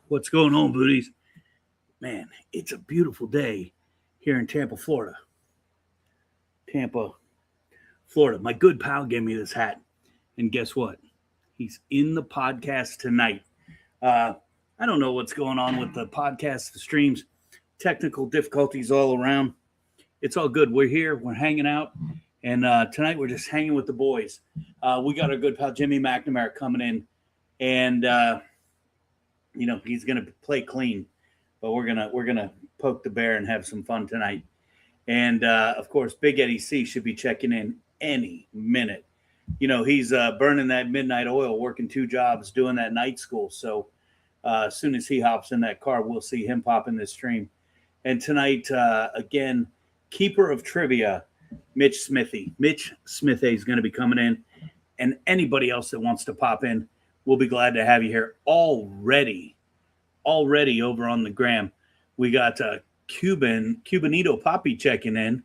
What's going on, booties? Man, it's a beautiful day here in Tampa, Florida. Tampa, Florida. My good pal gave me this hat. And guess what? He's in the podcast tonight. I don't know what's going on with the podcast, the streams, technical difficulties all around. It's all good. We're here. We're hanging out. And tonight we're just hanging with the boys. We got our good pal Jimmy McNamara coming in. And he's gonna play clean, but we're gonna poke the bear and have some fun tonight. And of course, Big Eddie C should be checking in any minute. He's burning that midnight oil, working 2 jobs, doing that night school. So as soon as he hops in that car, we'll see him pop in this stream. And tonight, again, keeper of trivia, Mitch Smithy. Mitch Smithy is going to be coming in, and anybody else that wants to pop in, we'll be glad to have you here. Already over on the gram, we got Cubanito Poppy checking in.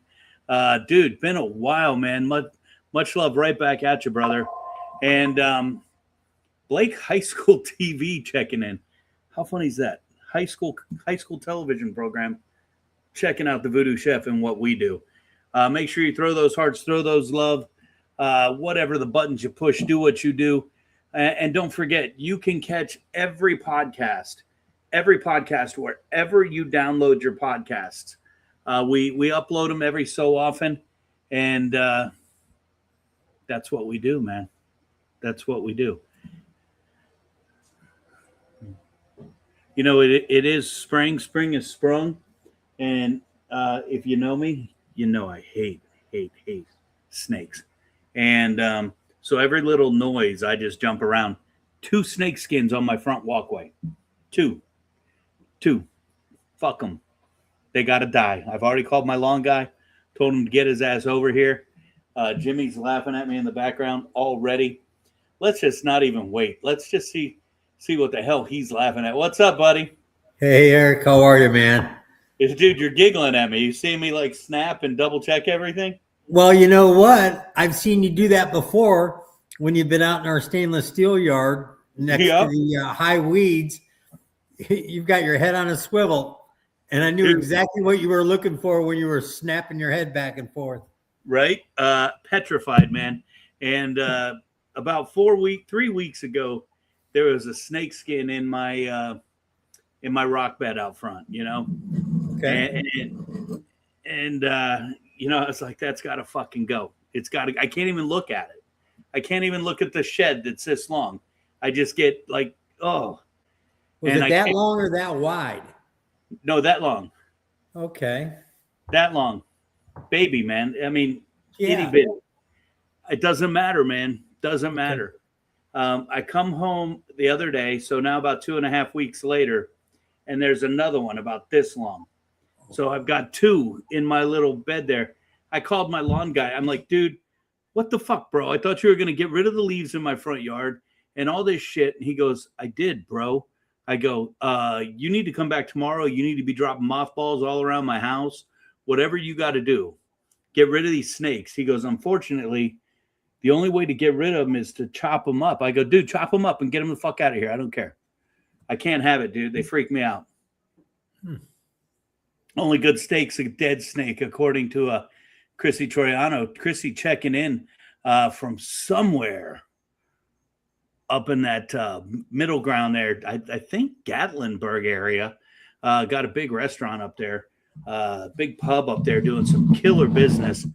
Dude, been a while, man. Much love right back at you, brother. And Blake High School TV checking in. How funny is that? High school television program checking out the VooDoo Chef and what we do. Make sure you throw those hearts, throw those love, whatever the buttons you push, do what you do. And don't forget, you can catch every podcast wherever you download your podcasts. We upload them every so often, and that's what we do, man. That's what we do. It is spring. Spring is sprung, and if you know me, you know I hate snakes. And so every little noise, I just jump around. 2 snake skins on my front walkway. 2. Fuck them. They got to die. I've already called my lawn guy, told him to get his ass over here. Jimmy's laughing at me in the background already. Let's just not even wait. Let's just see what the hell he's laughing at. What's up, buddy? Hey, Eric. How are you, man? Dude, you're giggling at me. You see me like snap and double check everything? Well, you know what? I've seen you do that before when you've been out in our stainless steel yard next to the high weeds. You've got your head on a swivel, and I knew exactly what you were looking for when you were snapping your head back and forth. Right? Petrified, man. And about 3 weeks ago, there was a snake skin in my rock bed out front, Okay. And I was like, that's got to fucking go. I can't even look at it. I can't even look at the shed that's this long. I just get like, oh. Was it that long or that wide? No, that long. Okay. That long. Baby, man. I mean, yeah. Itty bitty. It doesn't matter, man. Doesn't matter. I come home the other day, so now about 2.5 weeks later, and there's another one about this long. So I've got 2 in my little bed there. I called my lawn guy. I'm like, dude, what the fuck, bro? I thought you were going to get rid of the leaves in my front yard and all this shit. And he goes, I did, bro. I go, you need to come back tomorrow. You need to be dropping mothballs all around my house. Whatever you got to do. Get rid of these snakes. He goes, unfortunately, the only way to get rid of them is to chop them up. I go, dude, chop them up and get them the fuck out of here. I don't care. I can't have it, dude. They freak me out. Only good steak's a dead snake, according to Chrissy Troiano. Chrissy checking in from somewhere up in that middle ground there. I think Gatlinburg area. Got a big restaurant up there, big pub up there doing some killer business,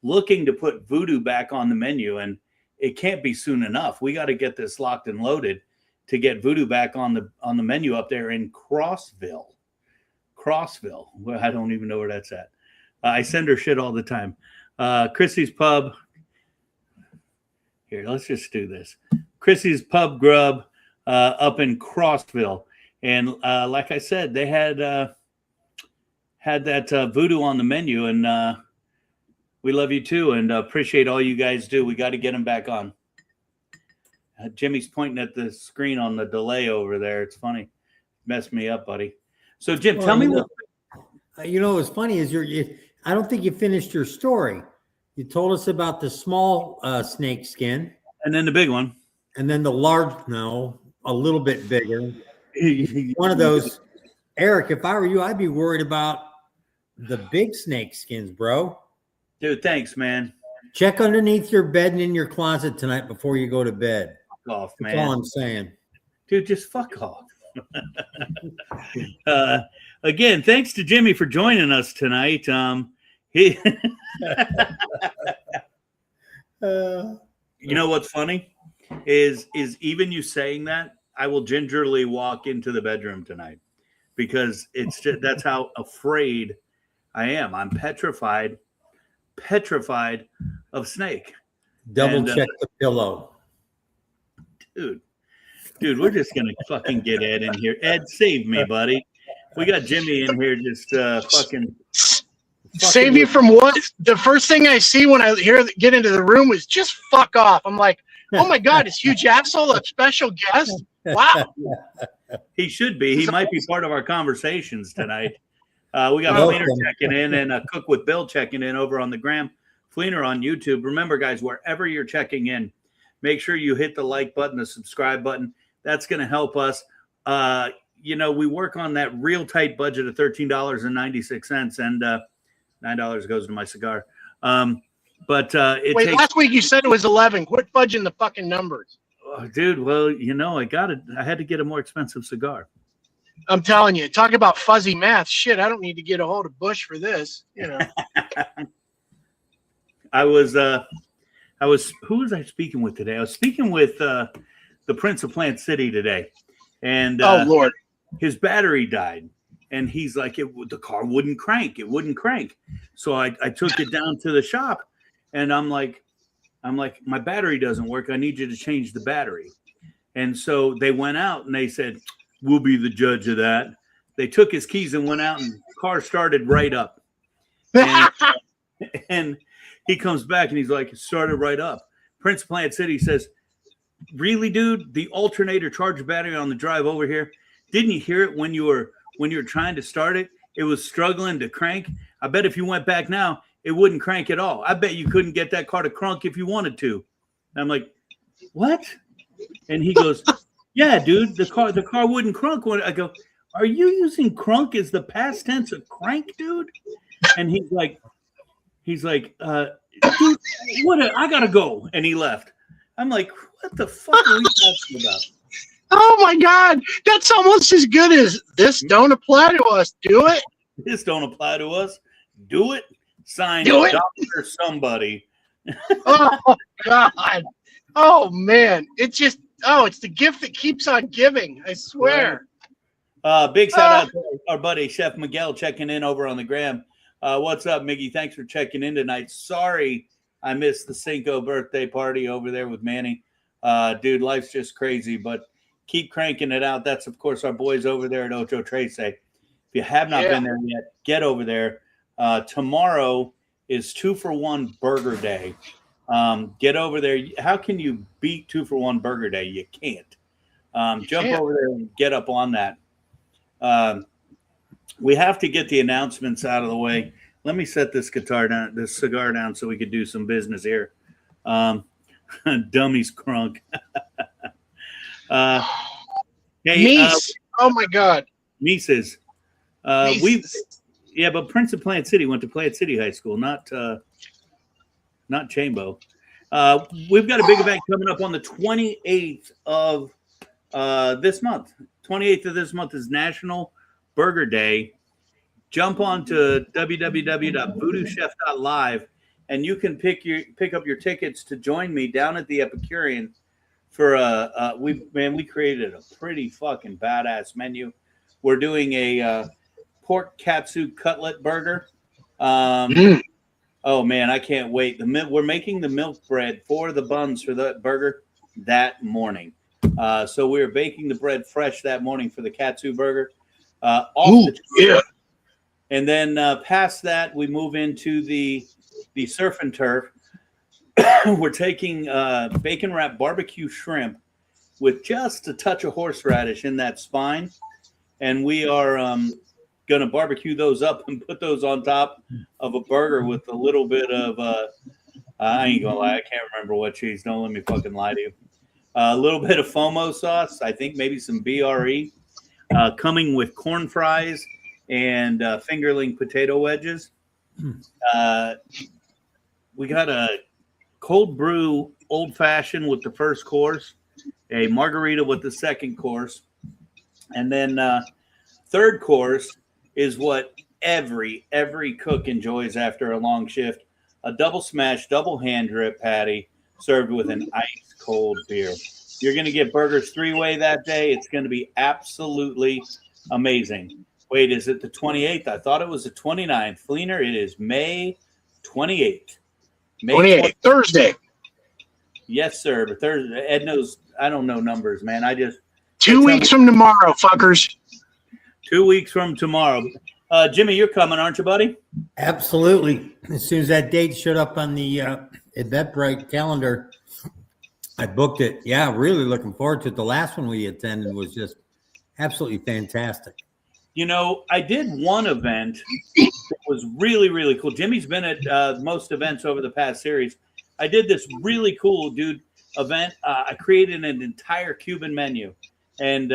looking to put VooDoo back on the menu. And it can't be soon enough. We got to get this locked and loaded to get VooDoo back on the menu up there in Crossville. Well, I don't even know where that's at. I send her shit all the time. Chrissy's Pub. Here, let's just do this. Chrissy's Pub Grub up in Crossville. And like I said, they had that VooDoo on the menu. And we love you too and appreciate all you guys do. We got to get them back on. Jimmy's pointing at the screen on the delay over there. It's funny. Messed me up, buddy. So, Jim, tell me what. What's funny is I don't think you finished your story. You told us about the small snake skin. And then the big one. And then the large, a little bit bigger. one of those. Eric, if I were you, I'd be worried about the big snake skins, bro. Dude, thanks, man. Check underneath your bed and in your closet tonight before you go to bed. Fuck off, That's man. all I'm saying. Dude, just fuck off. Again, thanks to Jimmy for joining us tonight. You know what's funny is even you saying that, I will gingerly walk into the bedroom tonight because it's just, that's how afraid I am. I'm petrified of snake. Double check the pillow. Dude, we're just going to fucking get Ed in here. Ed, save me, buddy. We got Jimmy in here just fucking save you from what? The first thing I see when I get into the room is just fuck off. I'm like, oh my God, is Huge Axel a special guest? Wow. He should be. He might be part of our conversations tonight. We got Fleener checking in and Cook with Bill checking in over on the Gram. Fleener on YouTube. Remember, guys, wherever you're checking in, make sure you hit the like button, the subscribe button. That's going to help us. We work on that real tight budget of $13.96, and $9 goes to my cigar. Wait, last week you said it was 11. Quit fudging the fucking numbers. Oh, dude, well, I had to get a more expensive cigar. I'm telling you, talk about fuzzy math. Shit, I don't need to get a hold of Bush for this. I was who was I speaking with today? I was speaking with the Prince of Plant City today, and oh Lord, his battery died, and he's like, the car wouldn't crank. It wouldn't crank. So I took it down to the shop, and I'm like, my battery doesn't work. I need you to change the battery. And so they went out and they said, we'll be the judge of that. They took his keys and went out, and the car started right up. And he comes back and he's like, it started right up. Prince of Plant City says, really, dude? The alternator charged battery on the drive over here. Didn't you hear it when you were trying to start it? It was struggling to crank. I bet if you went back now, it wouldn't crank at all. I bet you couldn't get that car to crunk if you wanted to. And I'm like, what? And he goes, yeah, dude, the car wouldn't crunk. I go, are you using crunk as the past tense of crank, dude? And he's like, dude, I gotta go. And he left. I'm like, what the fuck are we talking about? Oh my God, that's almost as good as this don't apply to us. Do it. This don't apply to us. Do it. Signed Dr. Somebody. Oh God. Oh man. It's the gift that keeps on giving. I swear. Big shout out to our buddy Chef Miguel checking in over on the Gram. What's up, Miggy? Thanks for checking in tonight. Sorry I missed the Cinco birthday party over there with Manny. Dude, life's just crazy, but keep cranking it out. That's, of course, our boys over there at Ocho Trece. If you have not been there yet, get over there. Tomorrow is 2-for-1 Burger Day. Get over there. How can you beat 2-for-1 Burger Day? You can't. Jump over there and get up on that. We have to get the announcements out of the way. Let me set this cigar down so we could do some business here. Dummies crunk. Hey, Mies. Oh my God. Mises. But Prince of Plant City went to Plant City High School, not Chambo. We've got a big event coming up on the 28th of this month. 28th of this month is National Burger Day. Jump on to www.voodoochef.live and you can pick up your tickets to join me down at the Epicurean for we created a pretty fucking badass menu. We're doing a pork katsu cutlet burger. Oh man, I can't wait. We're making the milk bread for the buns for the burger that morning. So we're baking the bread fresh that morning for the katsu burger. And then past that, we move into the surf and turf. We're taking bacon wrapped barbecue shrimp with just a touch of horseradish in that spine, and we are going to barbecue those up and put those on top of a burger with a little bit of I ain't gonna lie, I can't remember what cheese. Don't let me fucking lie to you. A little bit of FOMO sauce, I think maybe some BRE, coming with corn fries and fingerling potato wedges. We got a cold brew old fashioned with the first course, a margarita with the second course, and then third course is what every cook enjoys after a long shift: a double smash, double hand drip patty served with an ice cold beer. You're going to get burgers three-way that day. It's going to be absolutely amazing. Wait, is it the 28th? I thought it was the 29th. Fleener, it is May 28th. May 28th, Thursday. Yes, sir. But Thursday, Ed knows. I don't know numbers, man. 2 weeks from tomorrow, fuckers. 2 weeks from tomorrow. Jimmy, you're coming, aren't you, buddy? Absolutely. As soon as that date showed up on the Eventbrite calendar, I booked it. Yeah, really looking forward to it. The last one we attended was just absolutely fantastic. You know, I did one event that was really, really cool. Jimmy's been at most events over the past series. I did this really cool, dude, event. I created an entire Cuban menu, and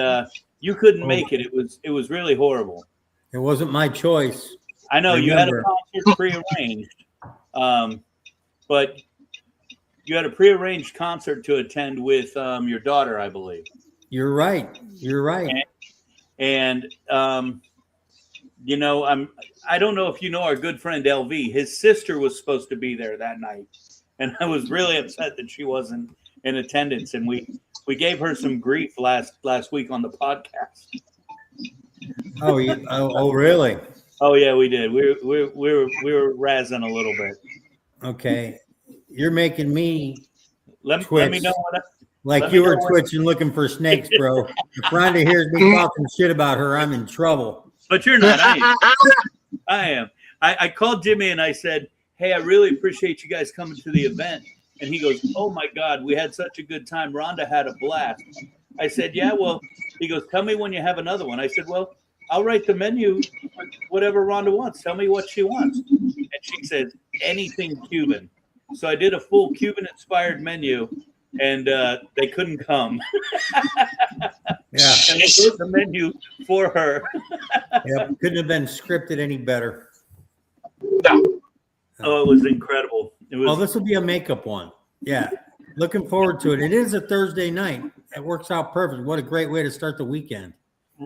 you couldn't make it. It was really horrible. It wasn't my choice. I know you had a concert prearranged, but you had a prearranged concert to attend with your daughter, I believe. You're right. You're right. And you know, I don't know if you know our good friend LV. His sister was supposed to be there that night, and I was really upset that she wasn't in attendance. And we gave her some grief last week on the podcast. Oh, yeah. Oh, really? Oh yeah, we did. We were razzing a little bit. Okay, you're making me let me know what. Like you were twitching, looking for snakes, bro. If Rhonda hears me talking shit about her, I'm in trouble. But you're not. I am. I called Jimmy and I said, "Hey, I really appreciate you guys coming to the event." And he goes, "Oh my God, we had such a good time. Rhonda had a blast." I said, "Yeah, well," he goes, "Tell me when you have another one." I said, "Well, I'll write the menu, whatever Rhonda wants. Tell me what she wants." And she said, "Anything Cuban." So I did a full Cuban-inspired menu. And they couldn't come. Yeah. And they wrote the menu for her. Yeah, couldn't have been scripted any better. No. Oh, it was incredible. This will be a makeup one. Yeah. Looking forward to it. It is a Thursday night. It works out perfect. What a great way to start the weekend.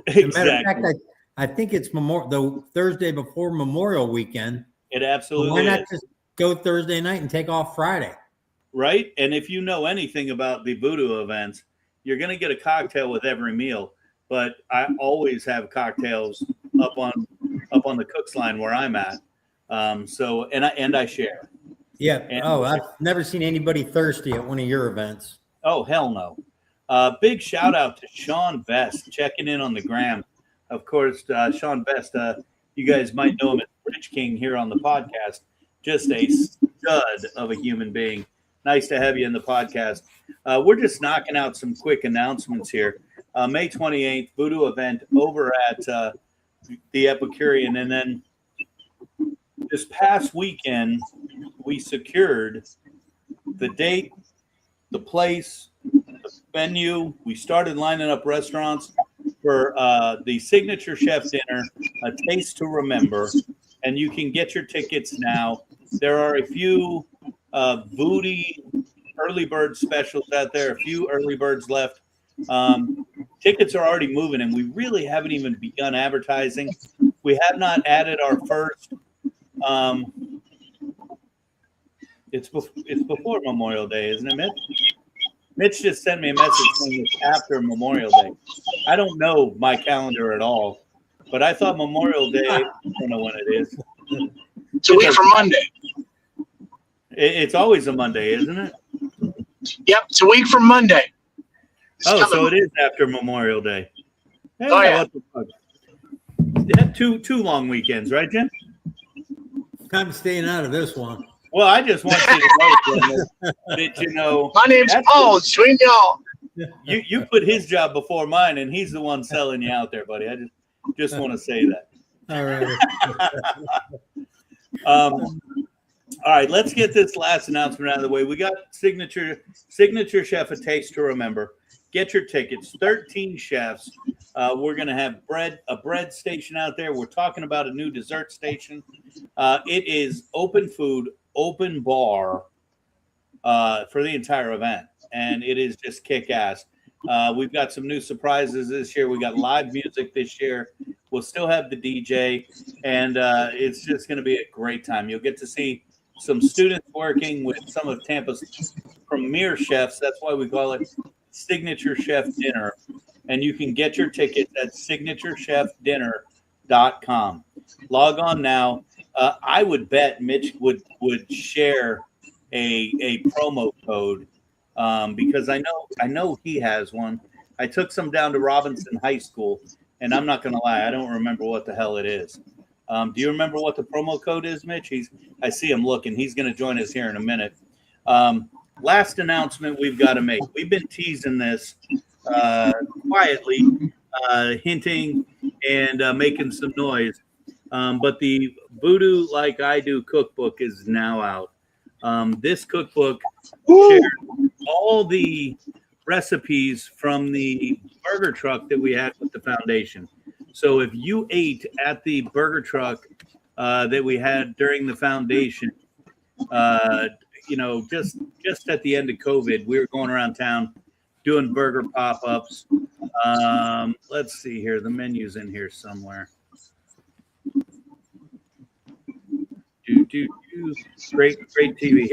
Exactly. As a matter of fact, I think it's the Thursday before Memorial Weekend. It absolutely Why not is. just go Thursday night and take off Friday? Right? And if you know anything about the VooDoo events, you're going to get a cocktail with every meal. But I always have cocktails up on the cook's line where I'm at. So I share. Yeah. And, I've never seen anybody thirsty at one of your events. Oh, hell no. Big shout out to Sean Best checking in on the gram. Of course, Sean Best, you guys might know him as Rich King here on the podcast. Just a stud of a human being. Nice to have you in the podcast. We're just knocking out some quick announcements here. May 28th, VooDoo event over at the Epicurean. And then this past weekend, we secured the date, the place, the venue. We started lining up restaurants for the Signature Chef Dinner, A Taste to Remember. And you can get your tickets now. There are a few VooDoo early bird specials out there, a few early birds left. Tickets are already moving, and we really haven't even begun advertising. We have not added our first. It's before Memorial Day, isn't it, Mitch? Mitch just sent me a message saying it's after Memorial Day. I don't know my calendar at all, but I thought Memorial Day. I don't know when it is. It's a week from Monday. It's always a Monday, isn't it? Yep, it's a week from Monday. So it is after Memorial Day. Hey, yeah. What the fuck? They have two long weekends, right, Jim? I'm staying out of this one. Well, I just want you to know that you know. My name's Paul. Between y'all. You put his job before mine, and he's the one selling you out there, buddy. I just want to say that. All right. All right, let's get this last announcement out of the way. We got signature chef, A Taste to Remember. Get your tickets. 13 chefs. We're going to have a bread station out there. We're talking about a new dessert station. It is open food, open bar for the entire event, and it is just kick-ass. We've got some new surprises this year. We got live music this year. We'll still have the DJ, and it's just going to be a great time. You'll get to see some students working with some of Tampa's premier chefs. That's why we call it Signature Chef Dinner. And you can get your tickets at signaturechefdinner.com. Log on now. I would bet Mitch would share a promo code because I know he has one. I took some down to Robinson High School, and I'm not going to lie, I don't remember what the hell it is. Do you remember what the promo code is, Mitch? I see him looking. He's going to join us here in a minute. Last announcement we've got to make. We've been teasing this quietly, hinting and making some noise. But the VooDoo Like I Do cookbook is now out. This cookbook shares all the recipes from the burger truck that we had with the foundation. So if you ate at the burger truck that we had during the foundation, just at the end of COVID, we were going around town doing burger pop-ups. Let's see here. The menu's in here somewhere. Great TV.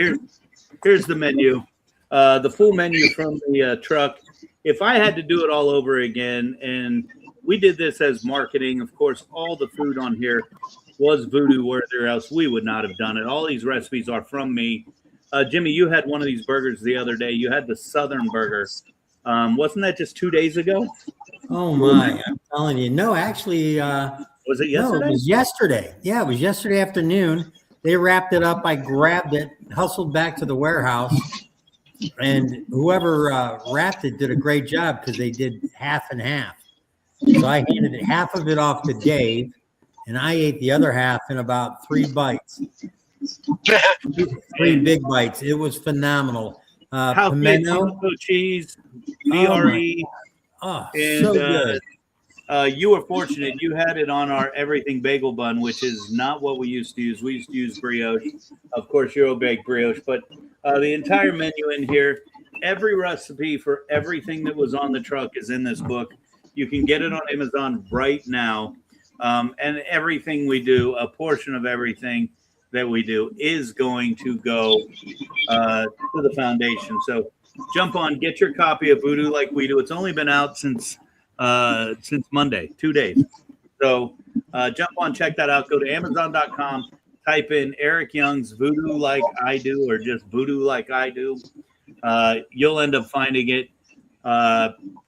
Here's the menu. The full menu from the truck. If I had to do it all over again, and we did this as marketing, of course, all the food on here was VooDoo worthy, or else we would not have done it. All these recipes are from me. Jimmy, you had one of these burgers the other day. You had the Southern burger. Wasn't that just 2 days ago? Oh my! I'm telling you. No, actually, was it yesterday? No, it was yesterday. Yeah, it was yesterday afternoon. They wrapped it up. I grabbed it, hustled back to the warehouse, and whoever wrapped it did a great job because they did half and half. So I handed half of it off to Dave, and I ate the other half in about 3 bites. 3 big bites. It was phenomenal. Pimento cheese, BRE, and so good. You were fortunate. You had it on our everything bagel bun, which is not what we used to use. We used to use brioche, of course, Euro baked brioche, but the entire menu in here, every recipe for everything that was on the truck is in this book. You can get it on Amazon right now. And everything we do, a portion of everything that we do is going to go to the foundation. So jump on, get your copy of VooDoo Like We Do. It's only been out since Monday, 2 days. So jump on, check that out. Go to Amazon.com, type in Erik Youngs VooDoo Like I Do, or just VooDoo Like I Do. You'll end up finding it.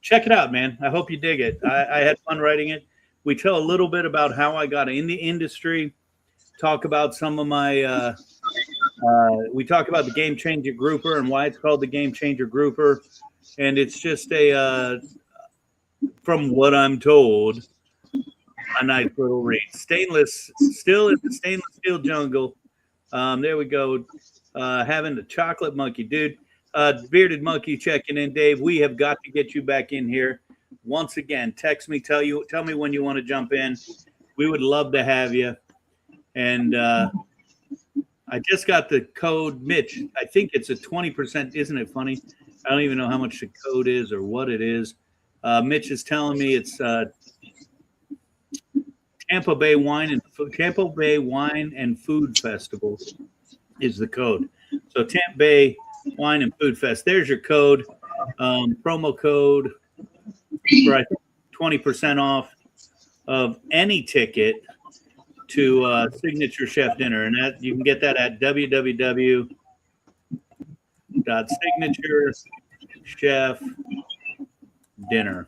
Check it out, man. I hope you dig it. I had fun writing it. We tell a little bit about how I got in the industry, talk about some of my we talk about the Game Changer Grouper and why it's called the Game Changer Grouper. And it's just from what I'm told, a nice little read. Stainless, still in the stainless steel jungle. There we go. Having the chocolate monkey, dude. Bearded monkey checking in, Dave. We have got to get you back in here. Once again, text me, tell me when you want to jump in. We would love to have you. And I just got the code, Mitch. I think it's a 20%. Isn't it funny? I don't even know how much the code is or what it is. Mitch is telling me it's Tampa Bay Wine and Food Festival is the code. So Tampa Bay Wine and Food Fest. There's your code. Promo code for I think 20% off of any ticket to Signature Chef Dinner, and that you can get that at www.signaturechefdinner.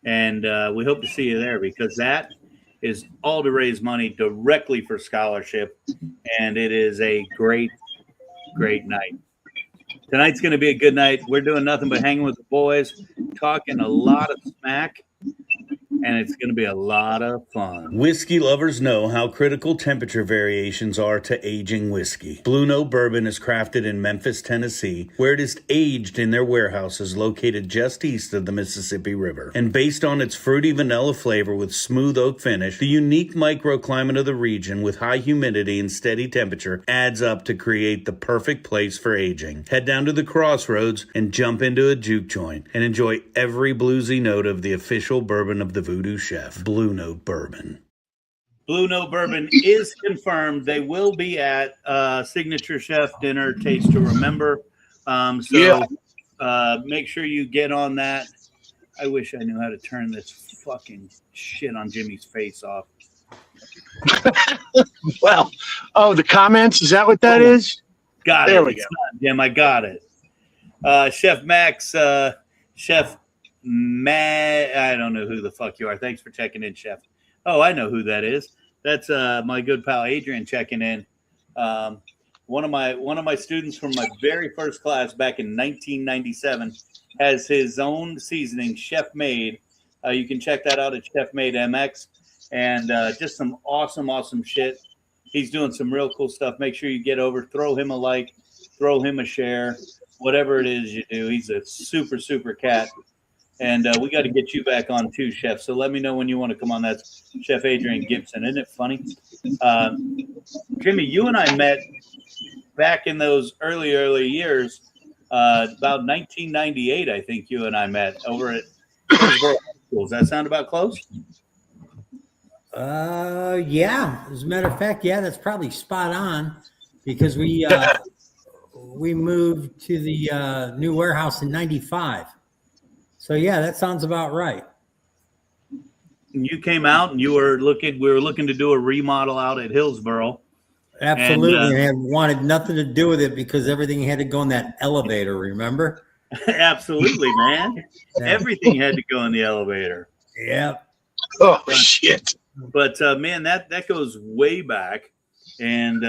And we hope to see you there, because that is all to raise money directly for scholarship, and it is a great night. Tonight's going to be a good night. We're doing nothing but hanging with the boys, talking a lot of smack, and it's going to be a lot of fun. Whiskey lovers know how critical temperature variations are to aging whiskey. Blue Note Bourbon is crafted in Memphis, Tennessee, where it is aged in their warehouses located just east of the Mississippi River. And based on its fruity vanilla flavor with smooth oak finish, the unique microclimate of the region with high humidity and steady temperature adds up to create the perfect place for aging. Head down to the Crossroads and jump into a juke joint and enjoy every bluesy note of the official bourbon of the VooDoo Chef, Blue Note Bourbon. Blue Note Bourbon is confirmed. They will be at Signature Chef Dinner Taste to Remember. Make sure you get on that. I wish I knew how to turn this fucking shit on Jimmy's face off. Well, the comments, is that what that is? Got there it. We go. Jim, I got it. Chef Max, Chef Matt, I don't know who the fuck you are. Thanks for checking in, Chef. Oh, I know who that is. That's my good pal Adrian checking in. One of my students from my very first class back in 1997 has his own seasoning, Chef Made. You can check that out at Chef Made MX, and just some awesome shit. He's doing some real cool stuff. Make sure you get over, throw him a like, throw him a share, whatever it is you do. He's a super cat. And we got to get you back on too, Chef. So let me know when you want to come on. That's Chef Adrian Gibson. Isn't it funny? Jimmy, you and I met back in those early years, about 1998, I think you and I met over at Hillsborough High School. Does that sound about close? Yeah. As a matter of fact, yeah, that's probably spot on because we moved to the new warehouse in 95. So yeah, that sounds about right. You came out and we were looking to do a remodel out at Hillsborough. Absolutely. And wanted nothing to do with it because everything had to go in that elevator, remember? Absolutely, man. Yeah. Everything had to go in the elevator. Yeah. Oh, shit. But man, that goes way back. And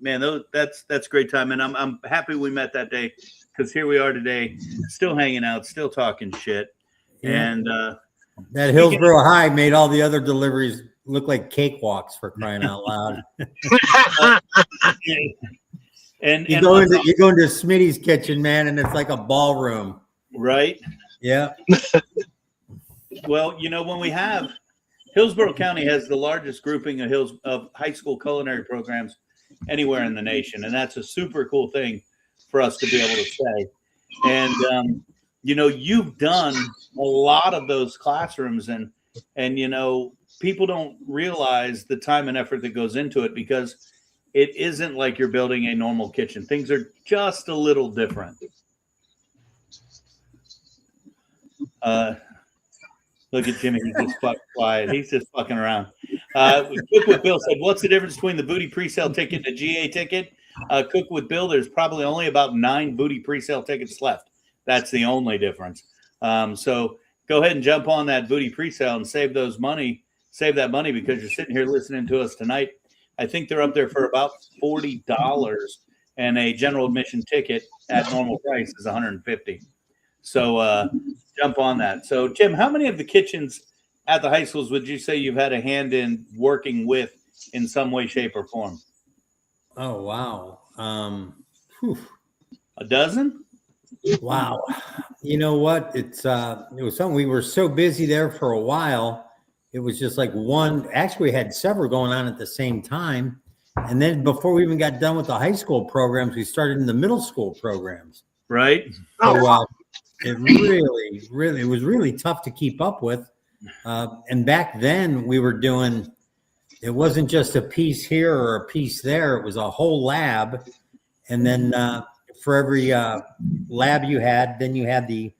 man, that's a great time. And I'm happy we met that day because here we are today, still hanging out, still talking shit. Yeah. And that Hillsborough High made all the other deliveries look like cakewalks, for crying out loud. You go into Smitty's kitchen, man, and it's like a ballroom. Right? Yeah. Well, when we have Hillsborough County has the largest grouping of high school culinary programs anywhere in the nation, and that's a super cool thing for us to be able to say. And you've done a lot of those classrooms, and people don't realize the time and effort that goes into it because it isn't like you're building a normal kitchen. Things are just a little different. Look at Jimmy. He's just fucking quiet. He's just fucking around. Cook with Bill said, what's the difference between the Booty presale ticket and the GA ticket? Cook with Bill, there's probably only about 9 Booty presale tickets left. That's the only difference. So go ahead and jump on that Booty presale and save that money because you're sitting here listening to us tonight. I think they're up there for about $40, and a general admission ticket at normal price is $150. So jump on that. So Jim, how many of the kitchens at the high schools would you say you've had a hand in working with in some way, shape, or form? Oh, wow. A dozen? Wow. You know what? It was something we were so busy there for a while. It was just like one. Actually, we had several going on at the same time. And then before we even got done with the high school programs, we started in the middle school programs. Right. So it was really tough to keep up with. And back then we were doing, it wasn't just a piece here or a piece there. It was a whole lab. And then for every lab you had, then you had the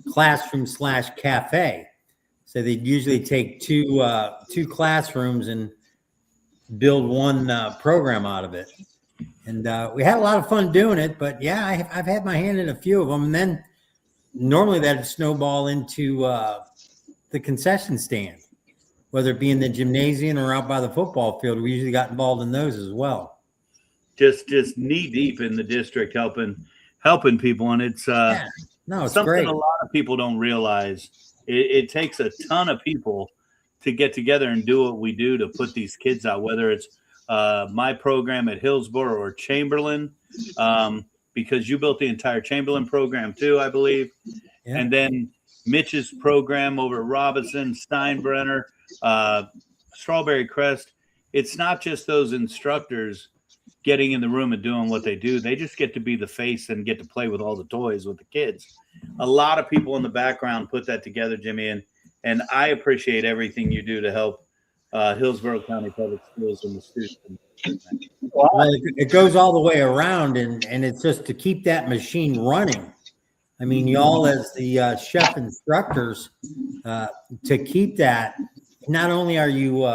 classroom/cafe. So they'd usually take two classrooms and build one program out of it. And we had a lot of fun doing it, but yeah, I've had my hand in a few of them. And then normally that'd snowball into the concession stand, whether it be in the gymnasium or out by the football field. We usually got involved in those as well. Just knee deep in the district, helping people. And it's it's something great. A lot of people don't realize It takes a ton of people to get together and do what we do to put these kids out, whether it's my program at Hillsborough or Chamberlain, because you built the entire Chamberlain program too, I believe. Yeah. And then Mitch's program over at Robinson, Steinbrenner, Strawberry Crest. It's not just those instructors getting in the room and doing what they do. They just get to be the face and get to play with all the toys with the kids. A lot of people in the background put that together, Jimmy, and I appreciate everything you do to help Hillsborough County Public Schools and the students. Well, it goes all the way around, and it's just to keep that machine running. I mean, y'all as the chef instructors, to keep that, not only are you,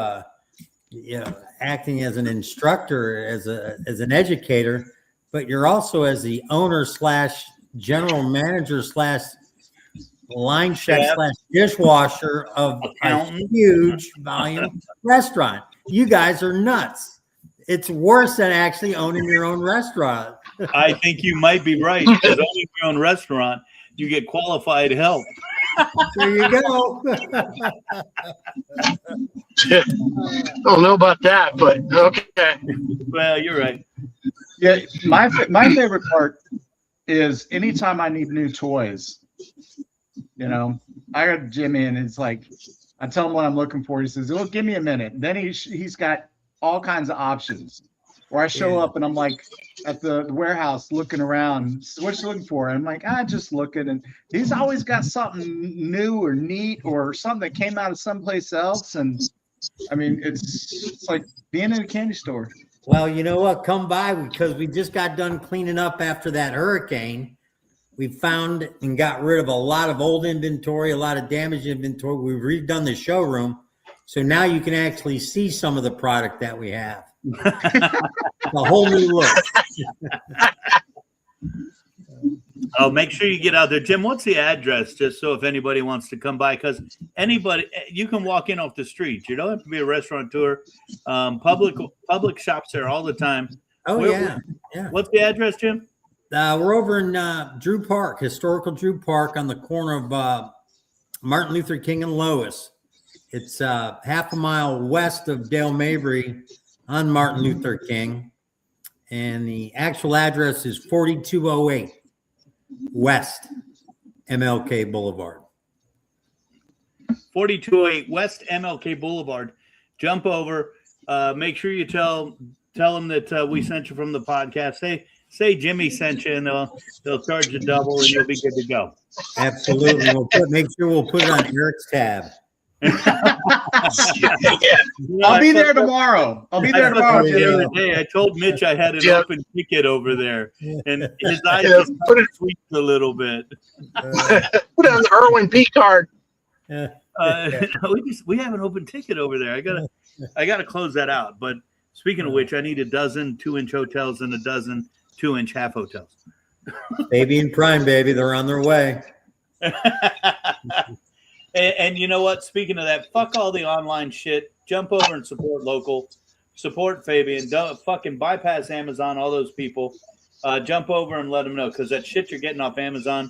acting as an instructor, as an educator, but you're also as the owner / general manager / line chef / dishwasher of a huge volume restaurant. You guys are nuts. It's worse than actually owning your own restaurant. I think you might be right. Because owning your own restaurant, you get qualified help. There you go. I don't know about that, but okay. Well, you're right. Yeah, my favorite part is anytime I need new toys. I got Jimmy, and it's like I tell him what I'm looking for. He says, "Well, give me a minute." Then he's got all kinds of options. Or I show up and I'm like at the warehouse looking around. What you looking for? And I'm like, just looking. And he's always got something new or neat or something that came out of someplace else. And I mean, it's like being in a candy store. Well, you know what? Come by, because we just got done cleaning up after that hurricane. We found and got rid of a lot of old inventory, a lot of damaged inventory. We've redone the showroom. So now you can actually see some of the product that we have. A whole new look. Oh, make sure you get out there. Jim, what's the address, just so if anybody wants to come by? Because anybody, you can walk in off the street. You don't have to be a restaurateur. Public shops there all the time. Oh, yeah. What's the address, Jim? We're over in Drew Park, historical Drew Park, on the corner of Martin Luther King and Lois. It's half a mile west of Dale Mabry on Martin Luther King. And the actual address is 4208 West MLK Boulevard. 4208 West MLK Boulevard. Jump over. Make sure you tell them that we sent you from the podcast. Say Jimmy sent you, and they'll charge you double, and you'll be good to go. Absolutely. Make sure we'll put it on Eric's tab. I'll be there tomorrow. The other day, I told Mitch I had an open ticket over there, and his eyes just tweaked a little bit. Put it on the Irwin P card. We have an open ticket over there. I gotta close that out. But speaking of which, I need a dozen 2-inch hotels and a dozen 2-inch half hotels. Baby and Prime, baby, they're on their way. And you know what? Speaking of that, fuck all the online shit. Jump over and support local. Support Fabian. Don't fucking bypass Amazon, all those people. Jump over and let them know, because that shit you're getting off Amazon,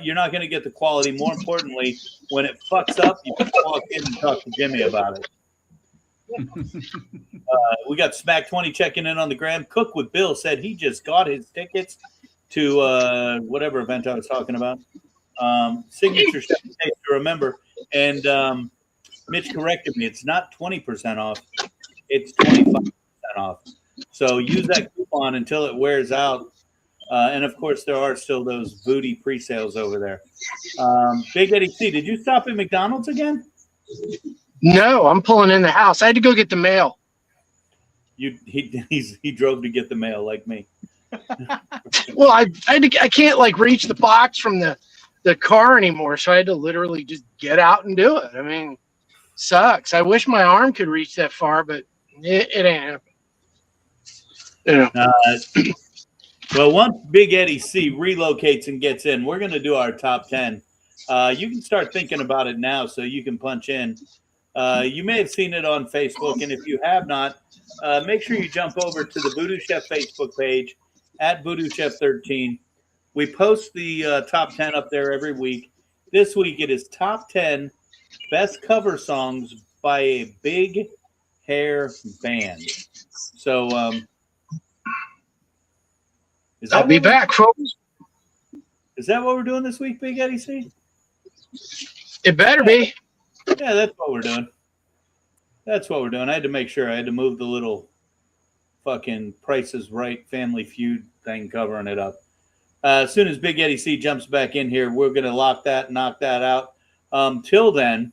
you're not going to get the quality. More importantly, when it fucks up, you can walk in and talk to Jimmy about it. We got Smack 20 checking in on the gram. Cook with Bill said he just got his tickets to whatever event I was talking about. Signature Chef Taste to remember. And Mitch corrected me. It's not 20% off. It's 25% off. So use that coupon until it wears out. And of course, there are still those VooDoo pre-sales over there. Big Eddie C, did you stop at McDonald's again? No, I'm pulling in the house. I had to go get the mail. He drove to get the mail like me. Well, I can't like reach the box from the car anymore, so I had to literally just get out and do it. I mean, sucks. I wish my arm could reach that far, but it ain't happening. Well, once Big Eddie C relocates and gets in, we're going to do our top 10. You can start thinking about it now so you can punch in. You may have seen it on Facebook, and if you have not, make sure you jump over to the VooDoo Chef Facebook page at VooDoo Chef 13. We post the top 10 up there every week, This week it is top 10 best cover songs by a big hair band. So, I'll be back, folks. Is that what we're doing this week, Big Eddie C? It better be. Yeah, that's what we're doing. That's what we're doing. I had to make sure. I had to move the little fucking Price is Right Family Feud thing covering it up. As soon as Big Eddie C jumps back in here, we're going to knock that out. Till then,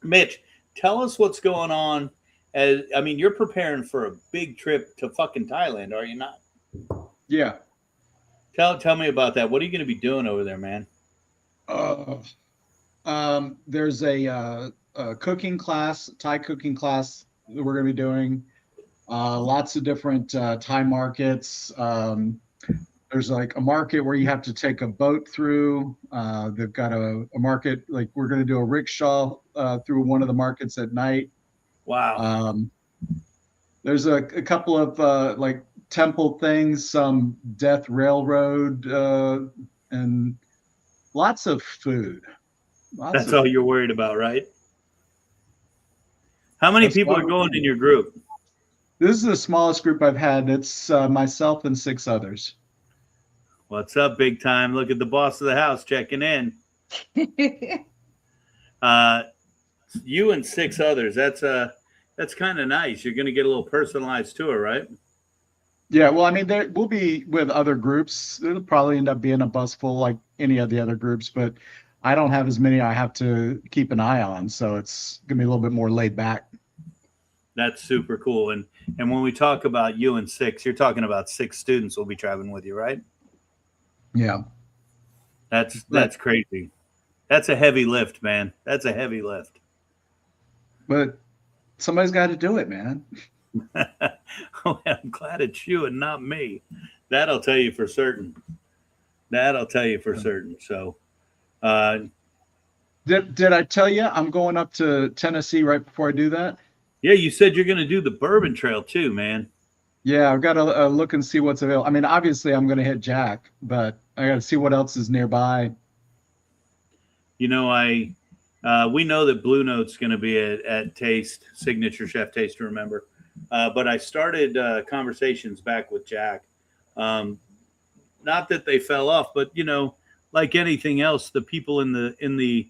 Mitch, tell us what's going on. You're preparing for a big trip to fucking Thailand, are you not? Yeah. Tell me about that. What are you going to be doing over there, man? There's a cooking class, Thai cooking class that we're going to be doing. Lots of different Thai markets. There's like a market where you have to take a boat through. They've got a market, like we're going to do a rickshaw through one of the markets at night. Wow. There's a couple of like temple things, some death railroad, and lots of food. That's all you're worried about, right? How many people are going in your group? This is the smallest group I've had. It's myself and 6 others. What's up, big time? Look at the boss of the house checking in. You and 6 others. That's kind of nice. You're going to get a little personalized tour, right? Yeah, well, I mean, we'll be with other groups. It'll probably end up being a bus full like any of the other groups, but I don't have as many I have to keep an eye on, so it's going to be a little bit more laid back. That's super cool. And when we talk about you and 6, you're talking about 6 students will be traveling with you, right? Yeah. That's crazy. That's a heavy lift, man. That's a heavy lift. But somebody's got to do it, man. Oh, I'm glad it's you and not me. That'll tell you for certain. So, did I tell you I'm going up to Tennessee right before I do that? Yeah, you said you're going to do the Bourbon Trail too, man. Yeah, I've got to look and see what's available. I mean, obviously I'm going to hit Jack, but I got to see what else is nearby. You know, we know that Blue Note's going to be at Taste, Signature Chef Taste to Remember. But I started conversations back with Jack. Not that they fell off, but, you know, like anything else, the people in the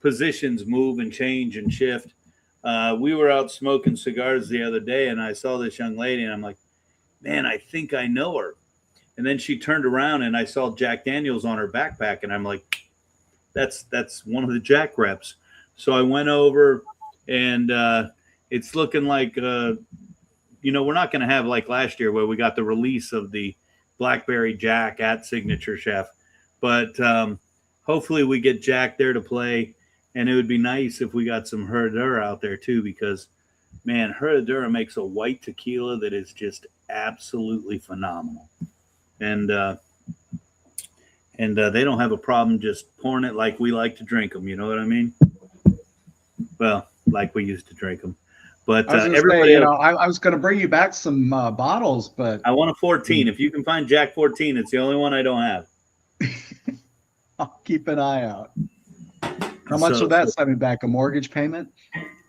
positions move and change and shift. We were out smoking cigars the other day, and I saw this young lady, and I'm like, man, I think I know her. And then she turned around, and I saw Jack Daniels on her backpack, and I'm like, that's one of the Jack reps. So I went over, and it's looking like, we're not going to have like last year where we got the release of the Blackberry Jack at Signature Chef. But hopefully we get Jack there to play. And it would be nice if we got some Herradura out there too, because, man, Herradura makes a white tequila that is just absolutely phenomenal. And they don't have a problem just pouring it like we like to drink them. You know what I mean? Well, like we used to drink them. But everybody, I was going to bring you back some bottles, but I want a 14. If you can find Jack 14, it's the only one I don't have. I'll keep an eye out. How much will that send me back? A mortgage payment?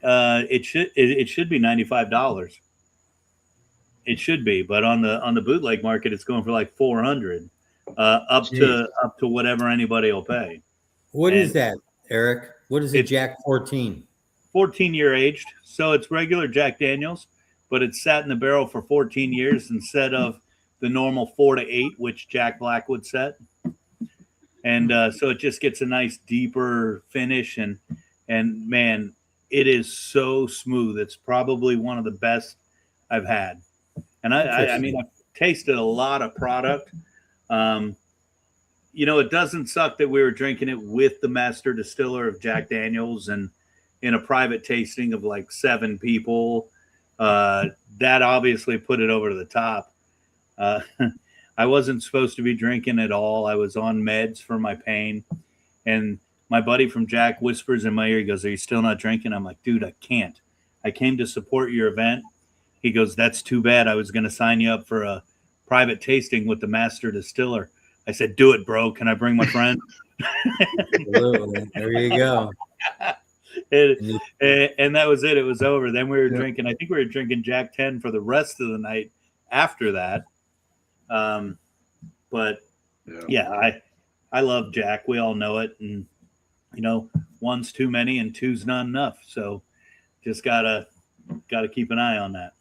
It should be $95. It should be, but on the bootleg market, it's going for like $400, up to whatever anybody will pay. What is that, Eric? What is a Jack 14? 14-year aged, so it's regular Jack Daniels, but it's sat in the barrel for 14 years instead of the normal 4 to 8, which Jack Black would set. And so it just gets a nice deeper finish, and man, it is so smooth. It's probably one of the best I've had. And I mean, I've tasted a lot of product. It doesn't suck that we were drinking it with the master distiller of Jack Daniels and in a private tasting of like 7 people. That obviously put it over to the top. I wasn't supposed to be drinking at all. I was on meds for my pain. And my buddy from Jack whispers in my ear, he goes, "Are you still not drinking?" I'm like, "Dude, I can't. I came to support your event." He goes, "That's too bad. I was going to sign you up for a private tasting with the master distiller." I said, "Do it, bro. Can I bring my friend?" Absolutely. There you go. And that was it. It was over. Then we were Yep. drinking. I think we were drinking Jack 10 for the rest of the night after that. But yeah, I love Jack. We all know it, and one's too many and two's not enough. So just gotta keep an eye on that.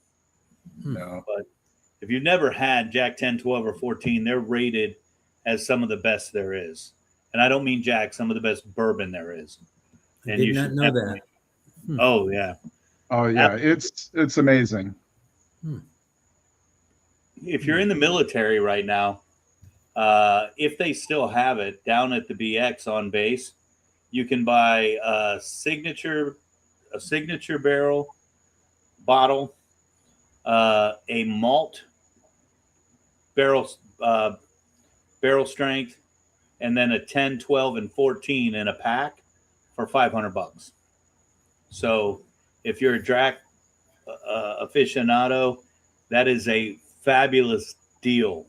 No. But if you've never had Jack 10, 12, or 14, they're rated as some of the best there is. And I don't mean Jack, some of the best bourbon there is. I And did you not should know that. Oh yeah. Oh yeah, it's amazing. If you're in the military right now, if they still have it down at the BX on base, you can buy a signature barrel bottle, a malt barrel strength, and then a 10, 12, and 14 in a pack for $500. So if you're a Drac aficionado, that is a fabulous deal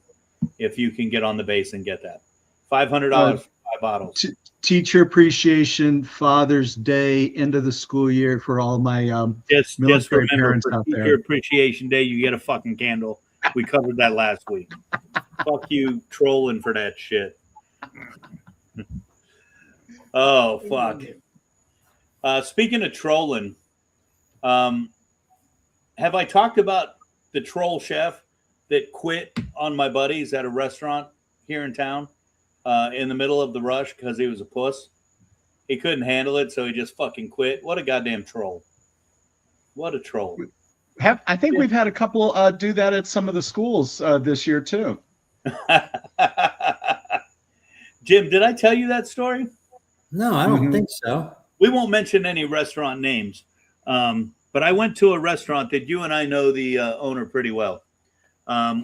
if you can get on the base and get that. $500 for 5 bottles. Teacher appreciation, Father's Day, end of the school year for all my Just military remember, parents for out Teacher there. Appreciation Day, you get a fucking candle. We covered that last week. Fuck you trolling for that shit. Oh, fuck. Speaking of trolling, have I talked about the troll chef that quit on my buddies at a restaurant here in town in the middle of the rush because he was a puss? He couldn't handle it, so he just fucking quit. What a goddamn troll. What a troll. I think we've had a couple do that at some of the schools this year too. Jim, did I tell you that story? No, I don't think so. We won't mention any restaurant names, but I went to a restaurant that you and I know the owner pretty well.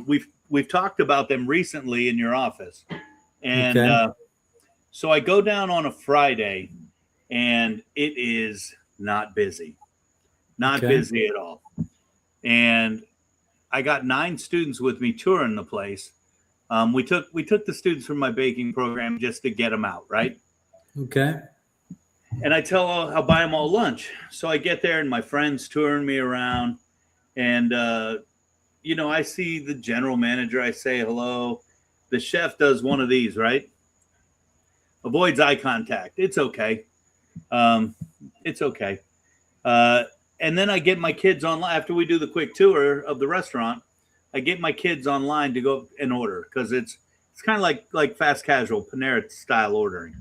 We've talked about them recently in your office, and so I go down on a Friday, and it is not busy, busy at all. And I got 9 students with me touring the place. We took the students from my baking program just to get them out, right? Okay. And I tell I'll buy them all lunch. So I get there and my friend's touring me around, and I see the general manager. I say hello. The chef does one of these, right? Avoids eye contact. It's okay. It's okay. And then I get my kids online after we do the quick tour of the restaurant. I get my kids online to go and order because it's kind of like fast casual Panera style ordering.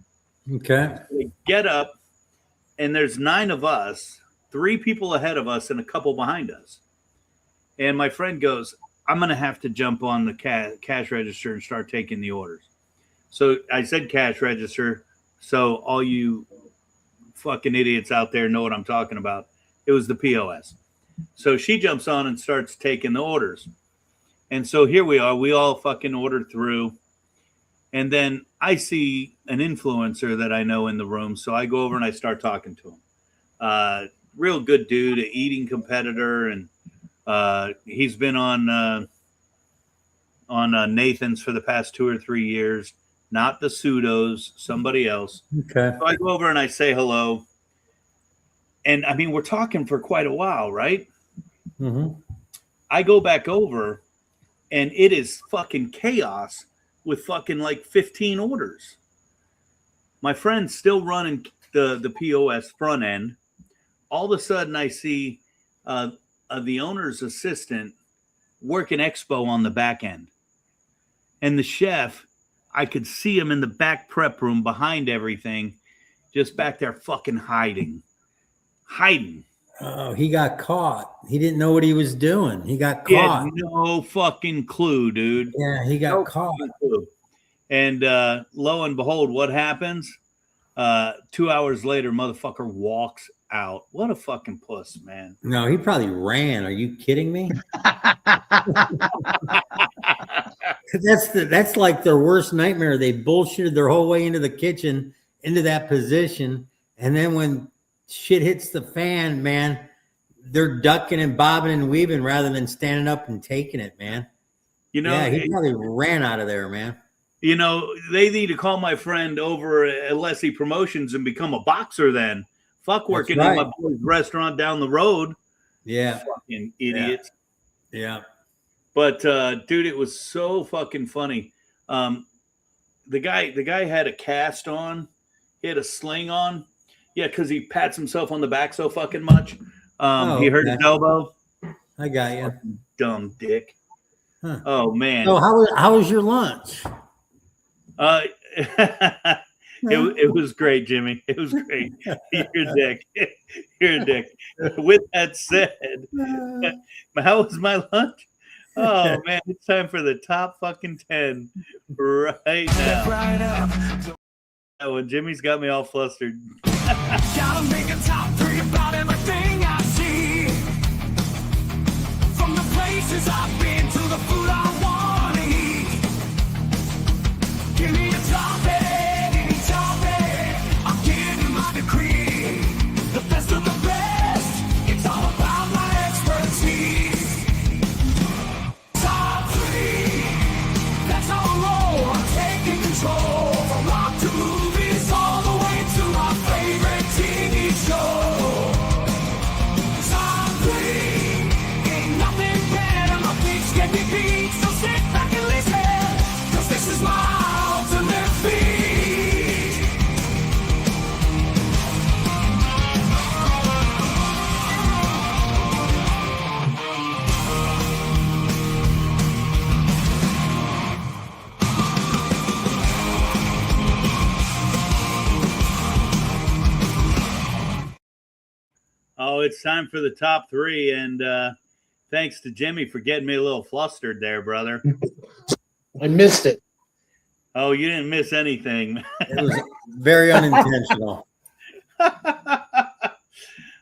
Okay. We get up, and there's 9 of us, 3 people ahead of us, and a couple behind us. And my friend goes, "I'm going to have to jump on the cash register and start taking the orders." So I said cash register, so all you fucking idiots out there know what I'm talking about. It was the POS. So she jumps on and starts taking the orders. And so here we are. We all fucking ordered through. And then I see an influencer that I know in the room. So I go over and I start talking to him. Real good dude, an eating competitor. And he's been on Nathan's for the past 2 or 3 years. Not the pseudos, somebody else. Okay. So I go over and I say hello. And I mean, we're talking for quite a while, right? Mm-hmm. I go back over and it is fucking chaos with fucking like 15 orders. My friend's still running the POS front end. All of a sudden I see the owner's assistant working expo on the back end. And the chef, I could see him in the back prep room behind everything, just back there fucking hiding. Oh, he got caught. He didn't know what he was doing. He got He caught. had no fucking clue, dude. Yeah, he got caught. Clue. And lo and behold, what happens? 2 hours later, motherfucker walks out. What a fucking puss, man. No, he probably ran. Are you kidding me? That's like their worst nightmare. They bullshitted their whole way into the kitchen, into that position, and then when shit hits the fan, man, they're ducking and bobbing and weaving rather than standing up and taking it, man. You know, yeah, he probably ran out of there, man. You know, they need to call my friend over at Leslie Promotions and become a boxer then. Fuck working in my boy's restaurant down the road. Yeah. Fucking idiots. Yeah. But dude, it was so fucking funny. The guy had a cast on. He had a sling on. Yeah, because he pats himself on the back so fucking much. He hurt his elbow. I got you. Dumb dick. Huh. Oh man. So how was your lunch? It was great, Jimmy. It was great. You're a dick. You're a dick. With that said, how was my lunch? Oh man, it's time for the top fucking 10 right now. Oh, and Jimmy's got me all flustered. Gotta make a top 3 about everything I see. From the places I've been to the food I wanna eat. Give me a topic, any topic. I'll give you my decree. The best of the best. It's all about my expertise. Top 3. That's how I roll. I'm taking control. From rock to movies, all the way to my favorite TV show. Top 3. Ain't nothing better. My beats can be beat. So sit back and listen. 'Cause this is my ultimate feat. Oh, it's time for the top 3, and thanks to Jimmy for getting me a little flustered there, brother. I missed it. Oh, you didn't miss anything. It was very unintentional.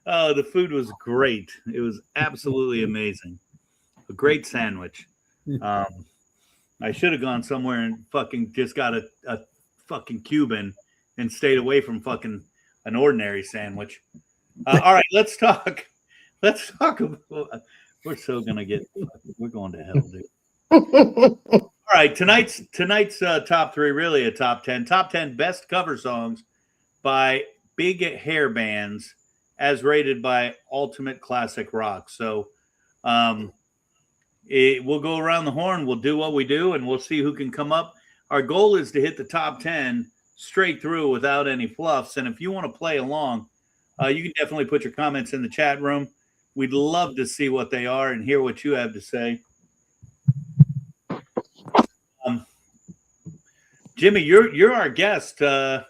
Oh, the food was great. It was absolutely amazing. A great sandwich. I should have gone somewhere and fucking just got a fucking Cuban and stayed away from fucking an ordinary sandwich. All right, let's talk. Let's talk about. We're so gonna get. We're going to hell, dude. All right, tonight's top 3, really a top 10. Top 10 best cover songs by big hair bands, as rated by Ultimate Classic Rock. So, we'll go around the horn. We'll do what we do, and we'll see who can come up. Our goal is to hit the top 10 straight through without any fluffs. And if you want to play along, you can definitely put your comments in the chat room. We'd love to see what they are and hear what you have to say. Jimmy, you're our guest. Do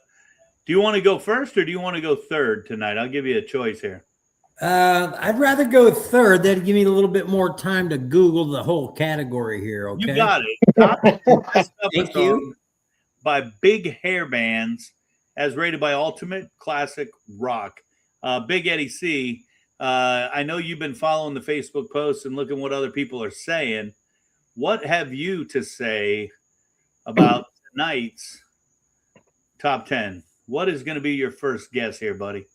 you want to go first or do you want to go third tonight? I'll give you a choice here. I'd rather go third. That'd give me a little bit more time to Google the whole category here. Okay. You got it. Thank you. By big hair bands, as rated by Ultimate Classic Rock. Big Eddie C, I know you've been following the Facebook posts and looking what other people are saying. What have you to say about tonight's top 10? What is going to be your first guess here, buddy?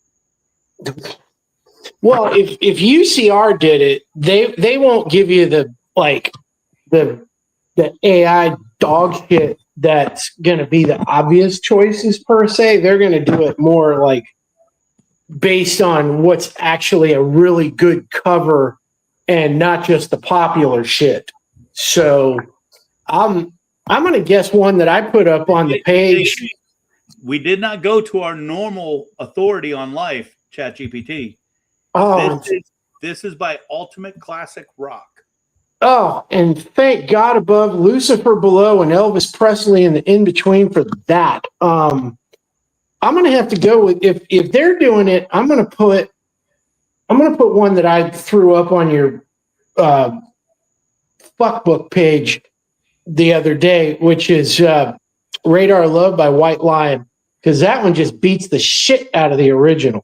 Well, if UCR did it, they won't give you the AI dog shit that's going to be the obvious choices per se. They're going to do it more like based on what's actually a really good cover and not just the popular shit. So I'm going to guess one that I put up on the page. We did not go to our normal authority on life, ChatGPT. Oh, this is by Ultimate Classic Rock. Oh, and thank God above, Lucifer below, and Elvis Presley in the in-between for that. I'm going to have to go with, if they're doing it, I'm going to put one that I threw up on your fuckbook page the other day, which is Radar Love by White Lion, because that one just beats the shit out of the original.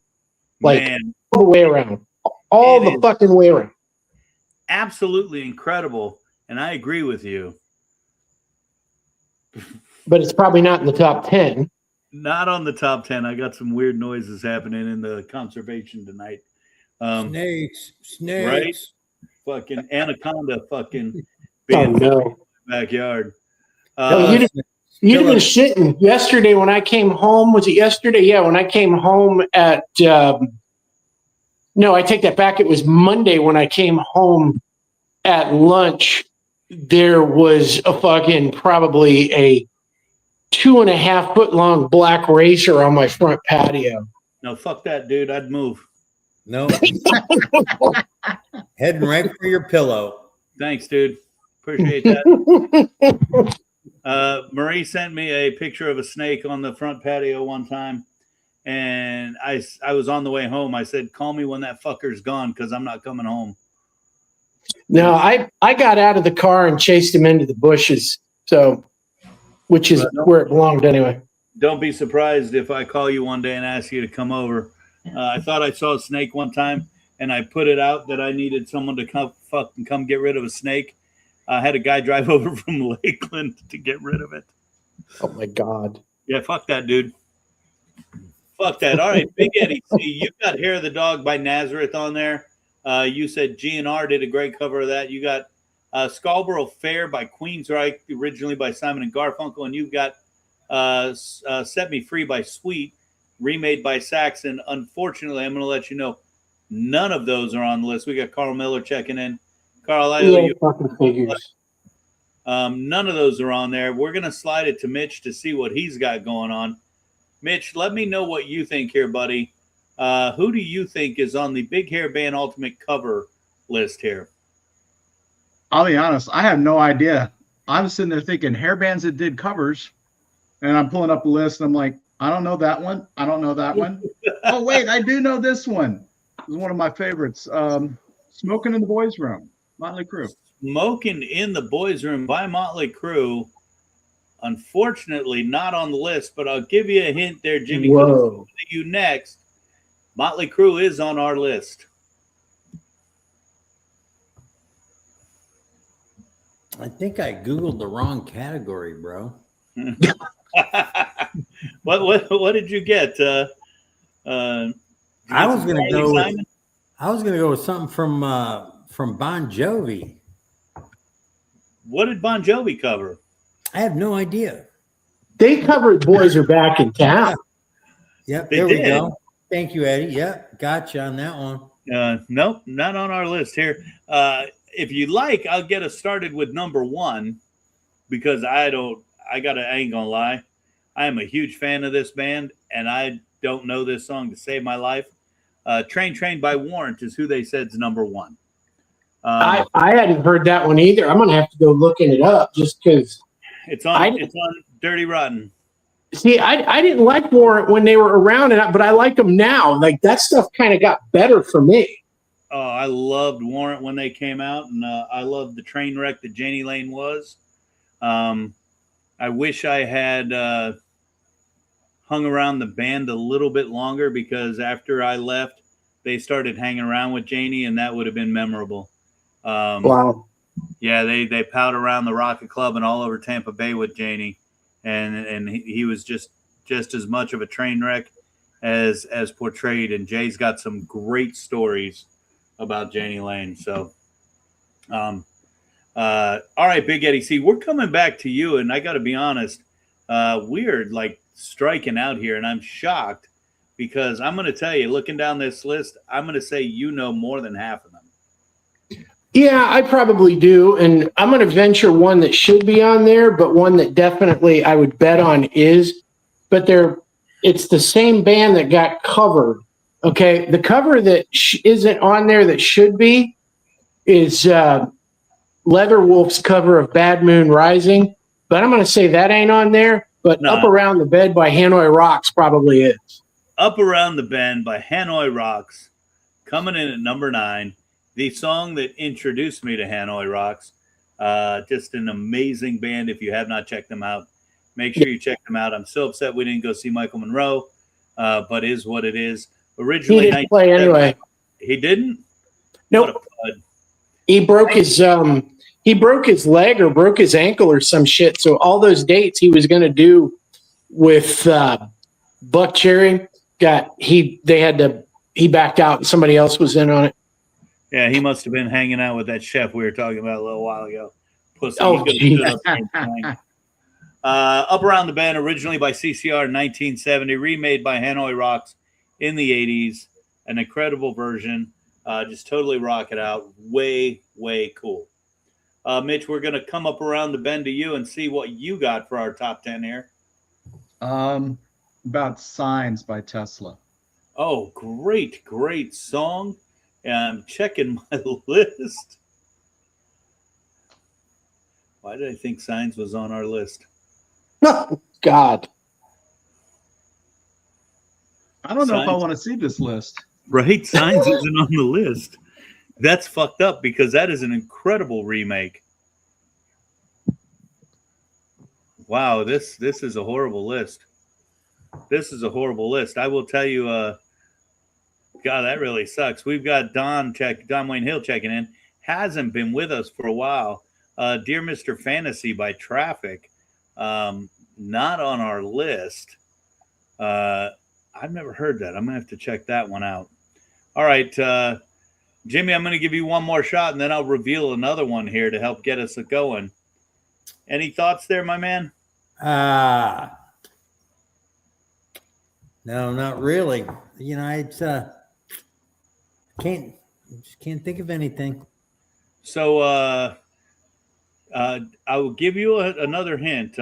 Like, Man, all the way around. All the fucking way around. Absolutely incredible, and I agree with you. But it's probably not in the top 10. Not on the top 10. I got some weird noises happening in the conservation tonight. Snakes. Right? Fucking anaconda fucking Oh, no. backyard. No, You've been shitting. Yesterday when I came home, was it yesterday? Yeah, when I came home at no, I take that back. It was Monday when I came home at lunch. There was a fucking probably a 2.5 foot long black racer on my front patio. No, fuck that, dude. I'd move. No. Heading right for your pillow. Thanks, dude. Appreciate that. Marie sent me a picture of a snake on the front patio one time, and I was on the way home. I said, "Call me when that fucker's gone, because I'm not coming home." No, I got out of the car and chased him into the bushes. So, which is where it belonged anyway. Don't be surprised if I call you one day and ask you to come over. I thought I saw a snake one time, and I put it out that I needed someone to come get rid of a snake. I had a guy drive over from Lakeland to get rid of it. Oh my God. Yeah, fuck that, dude. Fuck that. All right, Big Eddie, see, you got Hair of the Dog by Nazareth on there. You said GNR did a great cover of that. You got Scarborough Fair by Queensryche, originally by Simon and Garfunkel, and you've got Set Me Free by Sweet, remade by Saxon. Unfortunately, I'm going to let you know, none of those are on the list. We got Carl Miller checking in. Carl, I owe you fucking figures. none of those are on there. We're going to slide it to Mitch to see what he's got going on. Mitch, let me know what you think here, buddy. Who do you think is on the Big Hair Band Ultimate cover list here? I'll be honest, I have no idea. I'm sitting there thinking hair bands that did covers, and I'm pulling up a list, and I'm like, I don't know that one. I don't know that one. Oh, wait, I do know this one. It was one of my favorites. Smoking in the Boys Room, Motley Crue. Smoking in the Boys Room by Motley Crue. Unfortunately, not on the list, but I'll give you a hint there, Jimmy. Whoa. To you next. Motley Crue is on our list. I think I Googled the wrong category, bro. What did you get? I was gonna go with something from Bon Jovi. What did Bon Jovi cover? I have no idea. They covered Boys Are Back in Town. Yep, They there we did. go. Thank you, Eddie. Yep, gotcha on that one. Nope, not on our list here. If you like, I'll get us started with number one, because I ain't gonna lie. I am a huge fan of this band, and I don't know this song to save my life. Train by Warrant is who they said is number one. I hadn't heard that one either. I'm gonna have to go looking it up just because it's on Dirty Rotten. See, I didn't like Warrant when they were around, but I like them now. Like that stuff kind of got better for me. Oh, I loved Warrant when they came out, and I loved the train wreck that Janie Lane was. I wish I had hung around the band a little bit longer, because after I left, they started hanging around with Janie, and that would have been memorable. Wow. Yeah, they palled around the Rocket Club and all over Tampa Bay with Janie, and he was just as much of a train wreck as portrayed. And Jay's got some great stories about Janie Lane. So, all right, Big Eddie. See, we're coming back to you, and I got to be honest, we're like striking out here, and I'm shocked, because I'm going to tell you, looking down this list, I'm going to say you know more than half of them. Yeah, I probably do. And I'm going to venture one that should be on there, but one that definitely I would bet on is. But it's the same band that got covered. Okay, the cover that isn't on there that should be is Leatherwolf's cover of Bad Moon Rising. But I'm going to say that ain't on there. But Up Around the Bed by Hanoi Rocks probably is. Up Around the Bend by Hanoi Rocks, coming in at number 9. The song that introduced me to Hanoi Rocks. Just an amazing band. If you have not checked them out, make sure you check them out. I'm so upset we didn't go see Michael Monroe, but is what it is. Originally, he didn't play anyway. He didn't? Nope. He broke his leg or broke his ankle or some shit. So all those dates he was going to do with Buck Cherry he backed out and somebody else was in on it. Yeah, he must have been hanging out with that chef we were talking about a little while ago. Pussy. Oh, Up Around the Bend, originally by CCR in 1970, remade by Hanoi Rocks in the 80s. An incredible version. Just totally rock it out. Way, way cool. Mitch, we're going to come up around the bend to you and see what you got for our top 10 here. About Signs by Tesla. Oh, great, great song. I'm checking my list. Why did I think Signs was on our list? God. I don't know if I Signs? want to see this list. Right? Signs isn't on the list. That's fucked up because that is an incredible remake. Wow, this is a horrible list. This is a horrible list. I will tell you, God, that really sucks. We've got Don Wayne Hill checking in. Hasn't been with us for a while. Dear Mr. Fantasy by Traffic. Not on our list. I've never heard that. I'm going to have to check that one out. All right, Jimmy, I'm going to give you one more shot, and then I'll reveal another one here to help get us going. Any thoughts there, my man? No, not really. You know, I just can't think of anything. So I will give you another hint.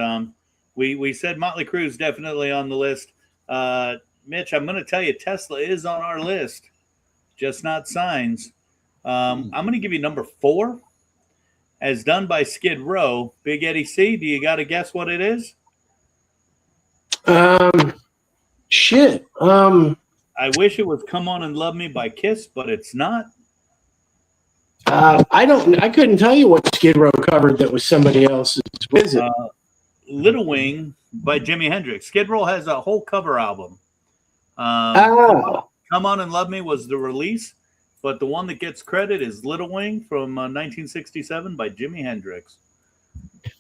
We said Motley Crue is definitely on the list. Mitch, I'm going to tell you Tesla is on our list, just not Signs. I'm going to give you number 4, as done by Skid Row. Big Eddie C, do you got to guess what it is? Shit. I wish it was Come On and Love Me by Kiss, but it's not. I couldn't tell you what Skid Row covered that was somebody else's. What is it? Little Wing by Jimi Hendrix. Skid Row has a whole cover album. Come On and Love Me was the release, but the one that gets credit is Little Wing from 1967 by Jimi Hendrix.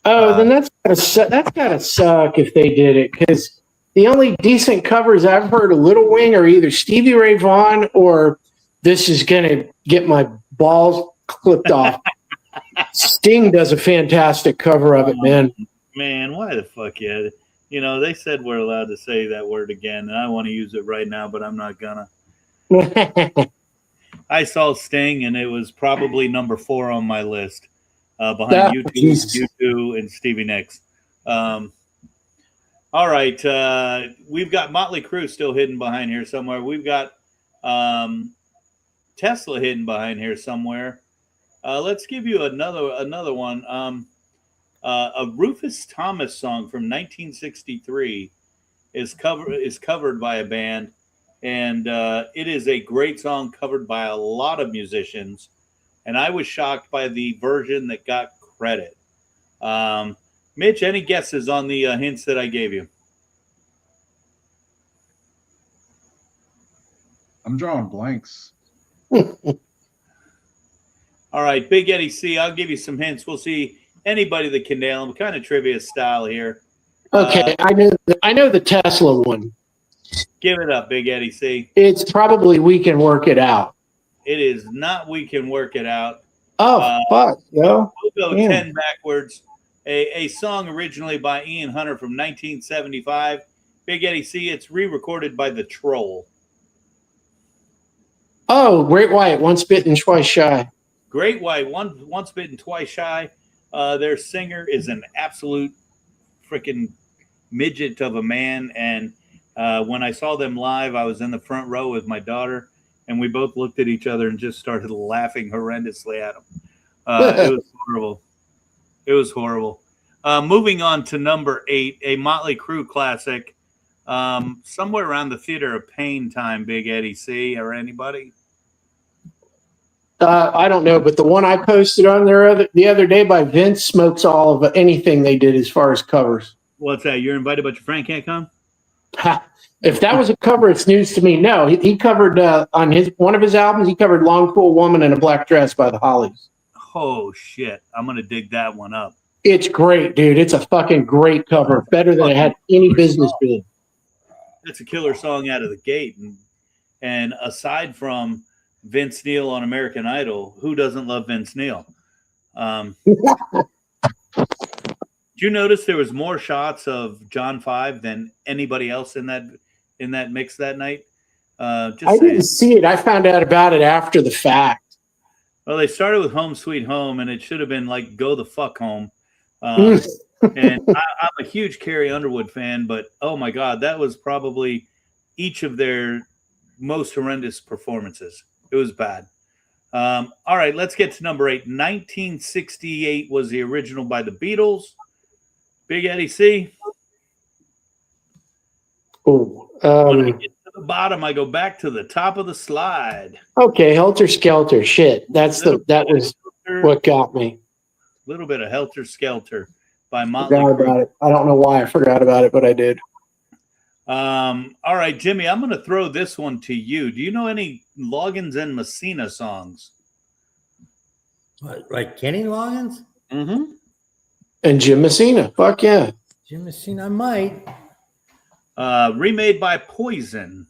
Oh, then that's gotta suck if they did it, because the only decent covers I've heard of Little Wing are either Stevie Ray Vaughan or This Is Gonna Get My Balls Clipped Off. Sting does a fantastic cover of it, man. Man, why the fuck, yeah? You know, they said we're allowed to say that word again, and I want to use it right now, but I'm not gonna. I saw Sting, and it was probably number 4 on my list, behind U2 and Stevie Nicks. All right, we've got Motley Crue still hidden behind here somewhere. We've got Tesla hidden behind here somewhere. Let's give you another one. A Rufus Thomas song from 1963 is covered by a band, and it is a great song covered by a lot of musicians. And I was shocked by the version that got credit. Mitch, any guesses on the hints that I gave you? I'm drawing blanks. All right, Big Eddie C, I'll give you some hints. We'll see anybody that can nail them. Kind of trivia style here. Okay, I know the Tesla one. Give it up, Big Eddie C. It's probably We Can Work It Out. It is not We Can Work It Out. Oh, fuck, yo. We'll go Damn. 10 backwards. A song originally by Ian Hunter from 1975. Big Eddie C, it's re-recorded by The Troll. Oh, Great White, Once Bitten, Twice Shy. Great White, once bitten, twice shy. Their singer is an absolute freaking midget of a man. And when I saw them live, I was in the front row with my daughter, and we both looked at each other and just started laughing horrendously at them. It was horrible. It was horrible. Moving on to number 8, a Motley Crue classic. Somewhere around the Theater of Pain time, Big Eddie C, or anybody? I don't know, but the one I posted on there the other day by Vince smokes all of anything they did as far as covers. What's that? You're invited, but your friend can't come? If that was a cover, it's news to me. No, he covered on one of his albums. He covered "Long Cool Woman in a Black Dress" by the Hollies. Oh shit! I'm gonna dig that one up. It's great, dude. It's a fucking great cover. Better than it had any business being. That's a killer song out of the gate, and aside from Vince Neil on American Idol, who doesn't love Vince Neil? Did you notice there was more shots of John 5 than anybody else in that mix that night? Just I saying. didn't see it. I found out about it after the fact. Well, they started with Home Sweet Home, and it should have been like Go the Fuck Home. Mm. And I'm a huge Carrie Underwood fan, but oh my God, that was probably each of their most horrendous performances. It was bad. All right, let's get to number 8. 1968 was the original by the Beatles. Big Eddie C. Ooh, When I get to the bottom, I go back to the top of the slide. okay, Helter Skelter. Shit, that was what got me. A little bit of Helter Skelter by Motley Forgot Crue. about it. I don't know why I forgot about it, but I did. All right, Jimmy, I'm going to throw this one to you. Do you know any Loggins and Messina songs? What, like Kenny Loggins? Mm-hmm. And Jim Messina. Fuck yeah. Jim Messina, I might. Remade by Poison.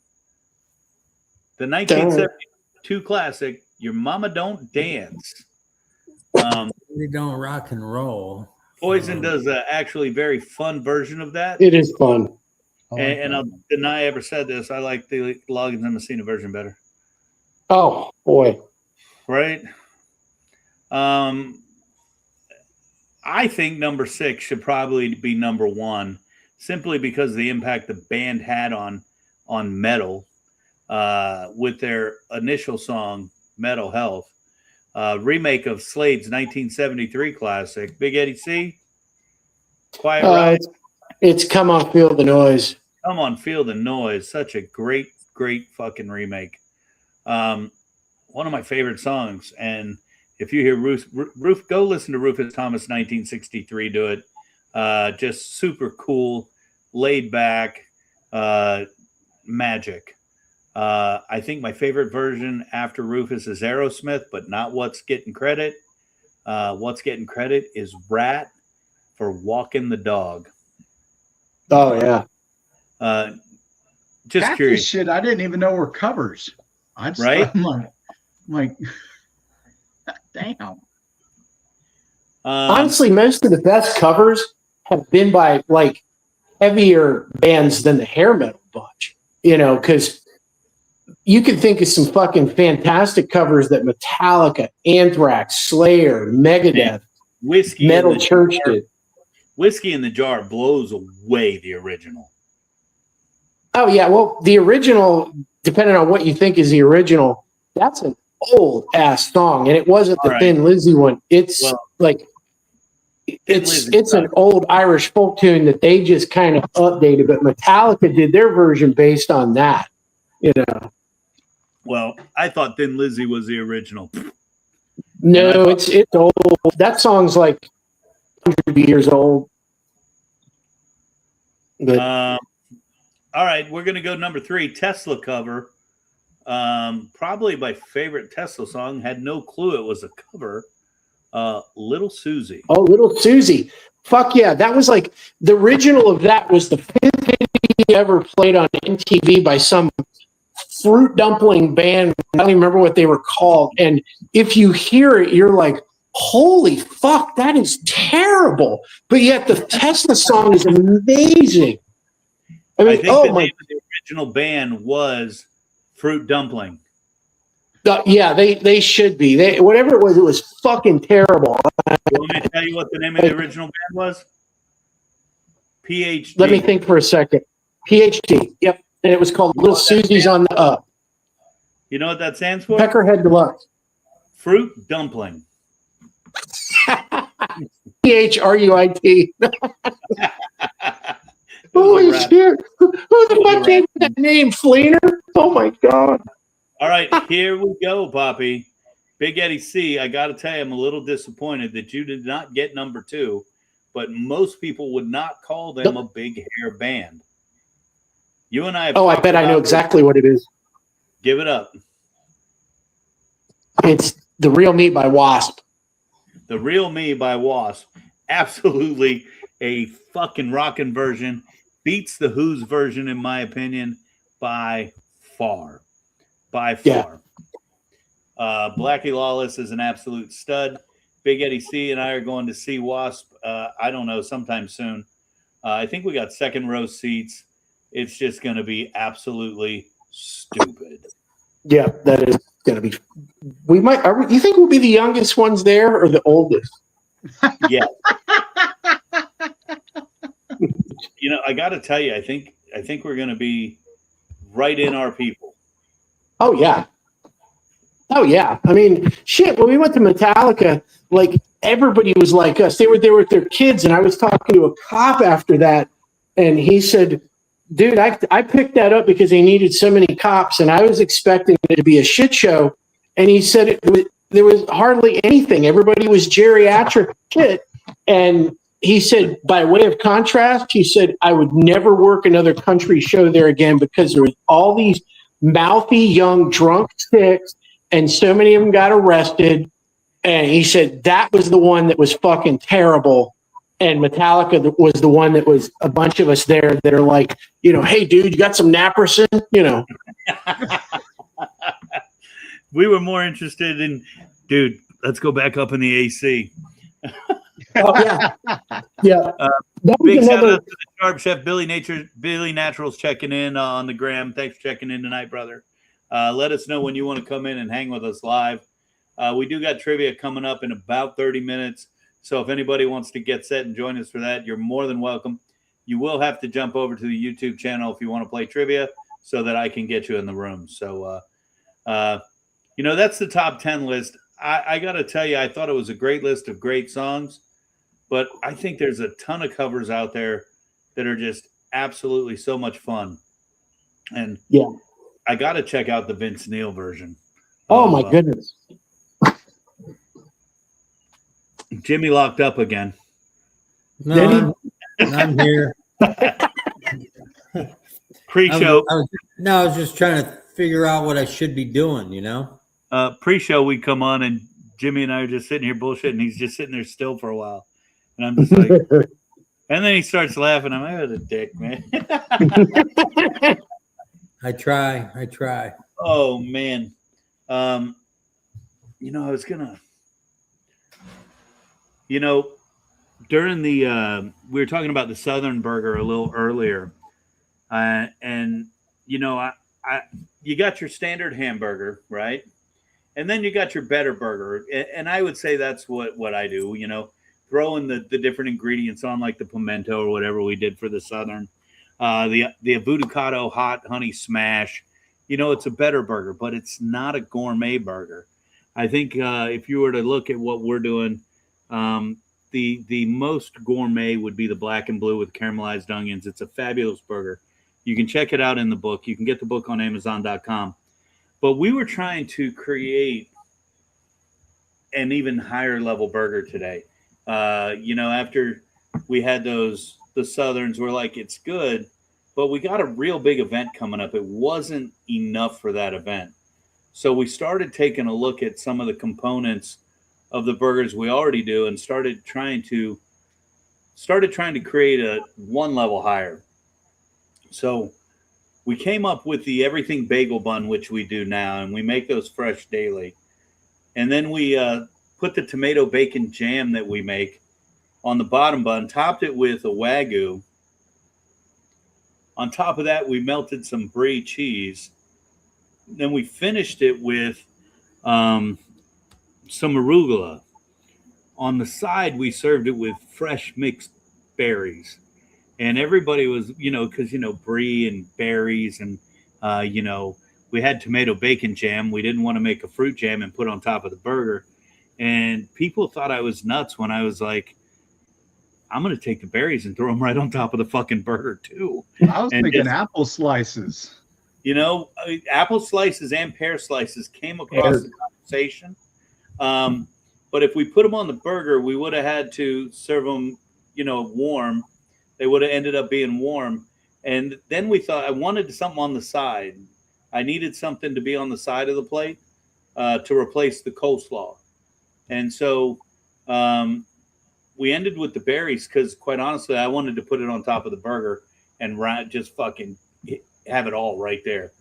The 1972 classic, Your Mama Don't Dance. We don't rock and roll. Poison does an actually very fun version of that. It is fun. And I'll deny I ever said this. I like the Loggins and Messina version better. Oh, boy. Right? I think number 6 should probably be number 1, simply because of the impact the band had on metal with their initial song, Metal Health. Remake of Slade's 1973 classic. Big Eddie C. Quiet Riot. It's Come On, Feel the Noise. Come On, Feel the Noise. Such a great fucking remake. One of my favorite songs. And if you hear Roof, go listen to Rufus Thomas 1963 do it. Just super cool, laid back, magic. I think my favorite version after Rufus is Aerosmith, but not What's Getting Credit. What's Getting Credit is Rat for Walking the Dog. Oh, yeah. Just Half curious. this shit I didn't even know were covers. Right? I'm like, damn. Honestly, most of the best covers have been by like heavier bands than the hair metal bunch, because you can think of some fucking fantastic covers that Metallica, Anthrax, Slayer, Megadeth, Whiskey Metal in the Church Jar, did. Whiskey in the Jar blows away the original. Oh, yeah. Well, the original, depending on what you think is the original, that's an old ass song. And it wasn't the Thin Lizzy one. It's it's an old Irish folk tune that they just kind of updated, but Metallica did their version based on that, Well, I thought Thin Lizzy was the original. No, it's old. That song's like 100 years old. But all right, we're going to go number 3, Tesla cover. Probably my favorite Tesla song. Had no clue it was a cover. Little Susie. Oh, Little Susie. Fuck yeah. That was like the original of that was the 5th video ever played on MTV by some fruit dumpling band. I don't even remember what they were called. And if you hear it, you're like, holy fuck, that is terrible. But yet the Tesla song is amazing. I think the name of the original band was Fruit Dumpling. Yeah, they should be. Whatever it was fucking terrible. You want me to tell you what the name of the original band was? PhD. Let me think for a second. PhD. Yep. And it was called Little Susie's on the Up. You know what that stands for? Peckerhead Deluxe. Fruit Dumpling. PHRUIT. Holy shit. Who the fuck gave that name? Fleener? Oh my God. All right, here we go, Poppy. Big Eddie C, I got to tell you, I'm a little disappointed that you did not get number 2, but most people would not call them a big hair band. You and I have I bet I know exactly what it is. Give it up. It's The Real Me by Wasp. The Real Me by Wasp. Absolutely a fucking rockin' version. Beats the Who's version, in my opinion, by far. By far. Blackie Lawless is an absolute stud. Big Eddie C and I are going to see Wasp. I don't know, sometime soon. I think we got second row seats. It's just going to be absolutely stupid. Yeah, that is going to be. We might. You think we'll be the youngest ones there or the oldest? Yeah. You know, I got to tell you, I think we're going to be right in our people. Oh yeah. Oh yeah. I mean, shit. When we went to Metallica, like everybody was like us. They were there with their kids, and I was talking to a cop after that, and he said, "Dude, I picked that up because they needed so many cops, and I was expecting it to be a shit show." And he said there was hardly anything. Everybody was geriatric shit, and he said, by way of contrast, he said, I would never work another country show there again because there was all these mouthy, young, drunk chicks, and so many of them got arrested. And he said that was the one that was fucking terrible. And Metallica was the one that was a bunch of us there that are like, you know, hey, dude, you got some Naprosyn? You know. We were more interested in, dude, let's go back up in the AC. Oh, yeah. Yeah. Big shout out to the Sharp Chef Billy Naturals checking in on the gram. Thanks for checking in tonight, brother. Let us know when you want to come in and hang with us live. We do got trivia coming up in about 30 minutes. So if anybody wants to get set and join us for that, you're more than welcome. You will have to jump over to the YouTube channel if you want to play trivia so that I can get you in the room. So, you know, that's the top 10 list. I got to tell you, I thought it was a great list of great songs, but I think there's a ton of covers out there that are just absolutely so much fun. And yeah, I got to check out the Vince Neil version. Oh, my goodness. Jimmy locked up again. No, I'm here. Pre-show. I was just trying to figure out what I should be doing, you know? Pre-show, we come on and Jimmy and I are just sitting here bullshitting. And he's just sitting there still for a while. And I'm just like, and then he starts laughing. I'm like, what a dick, man. I try. Oh, man. You know, I was going to, you know, during the, we were talking about the Southern Burger a little earlier. And, you know, you got your standard hamburger, right? And then you got your better burger. And I would say that's what I do, you know, throwing the different ingredients on, like the pimento or whatever we did for the Southern. The Avocado Hot Honey Smash, you know, it's a better burger, but it's not a gourmet burger. I think if you were to look at what we're doing, the most gourmet would be the black and blue with caramelized onions. It's a fabulous burger. You can check it out in the book. You can get the book on Amazon.com. But we were trying to create an even higher level burger today. You know, after we had the Southerns, we're like, it's good, but we got a real big event coming up. It wasn't enough for that event. So we started taking a look at some of the components of the burgers we already do and started trying to create a one level higher. So we came up with the everything bagel bun, which we do now, and we make those fresh daily. And then we put the tomato bacon jam that we make on the bottom bun, topped it with a Wagyu. On top of that, we melted some brie cheese. Then we finished it with some arugula. On the side, we served it with fresh mixed berries. And everybody was, you know, because, you know, brie and berries and, you know, we had tomato bacon jam. We didn't want to make a fruit jam and put on top of the burger. And people thought I was nuts when I was like, I'm going to take the berries and throw them right on top of the fucking burger, too. I was thinking apple slices. You know, apple slices and pear slices came across the conversation. But if we put them on the burger, we would have had to serve them, you know, warm. They would have ended up being warm. And then we thought I wanted something on the side. I needed something to be on the side of the plate to replace the coleslaw. And so we ended with the berries because, quite honestly, I wanted to put it on top of the burger and just fucking have it all right there.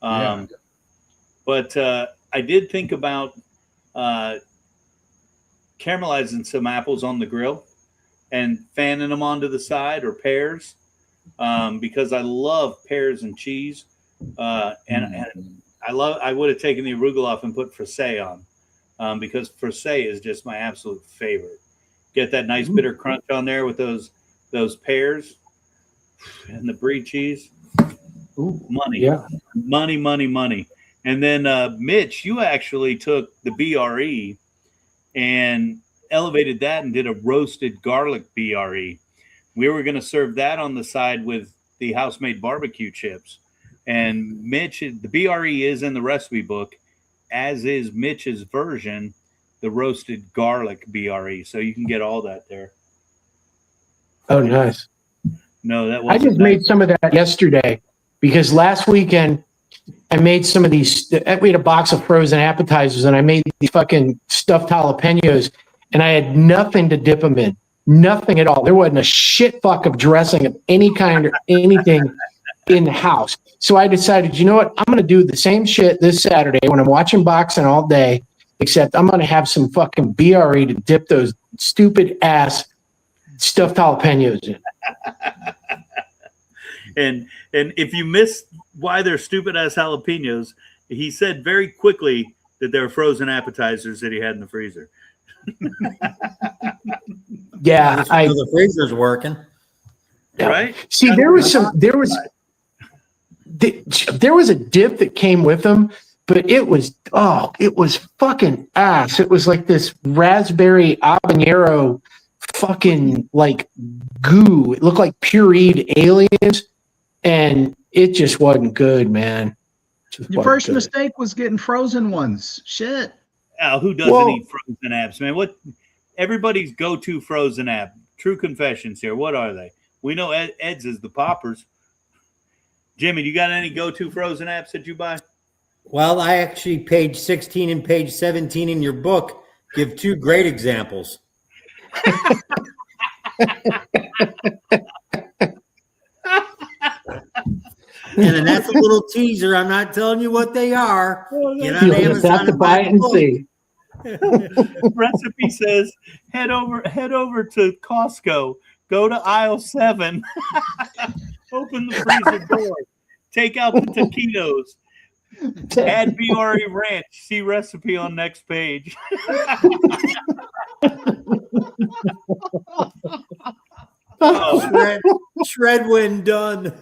But I did think about caramelizing some apples on the grill and fanning them onto the side, or pears, because I love pears and cheese. And I would have taken the arugula off and put frisee on, because frisee is just my absolute favorite. Get that nice bitter crunch on there with those pears and the brie cheese. Ooh, money, yeah. money. And then Mitch, you actually took the BRE and elevated that and did a roasted garlic BRE. We were going to serve that on the side with the house-made barbecue chips. And Mitch, the BRE is in the recipe book, as is Mitch's version, the roasted garlic BRE. So you can get all that there. Oh, nice. No, that I wasn't. just made some of that yesterday because last weekend I made some of these. We had a box of frozen appetizers and I made these fucking stuffed jalapenos and I had nothing to dip them in. Nothing at all. There wasn't a shit fuck of dressing of any kind or anything in the house. So I decided, you know what? I'm going to do the same shit this Saturday when I'm watching boxing all day, except I'm going to have some fucking BRE to dip those stupid ass stuffed jalapenos in. And if you missed why they're stupid ass jalapenos, he said very quickly that they're frozen appetizers that he had in the freezer. Yeah, the freezer's working. Right? See, there was a dip that came with them, but it was fucking ass. It was like this raspberry habanero fucking like goo. It looked like pureed aliens, and it just wasn't good, man. Your first mistake was getting frozen ones. Shit. Al, who doesn't eat frozen apps, man? What everybody's go-to frozen app? True confessions here. What are they? We know Ed's is the poppers. Jimmy, you got any go-to frozen apps that you buy? Well, I actually, page 16 and page 17 in your book give two great examples. And that's a little teaser. I'm not telling you what they are. Get on You'll just have to buy it and see. Recipe says head over to Costco, go to aisle 7, open the freezer door, take out the taquitos, add BRE ranch, see recipe on next page. Shred when done.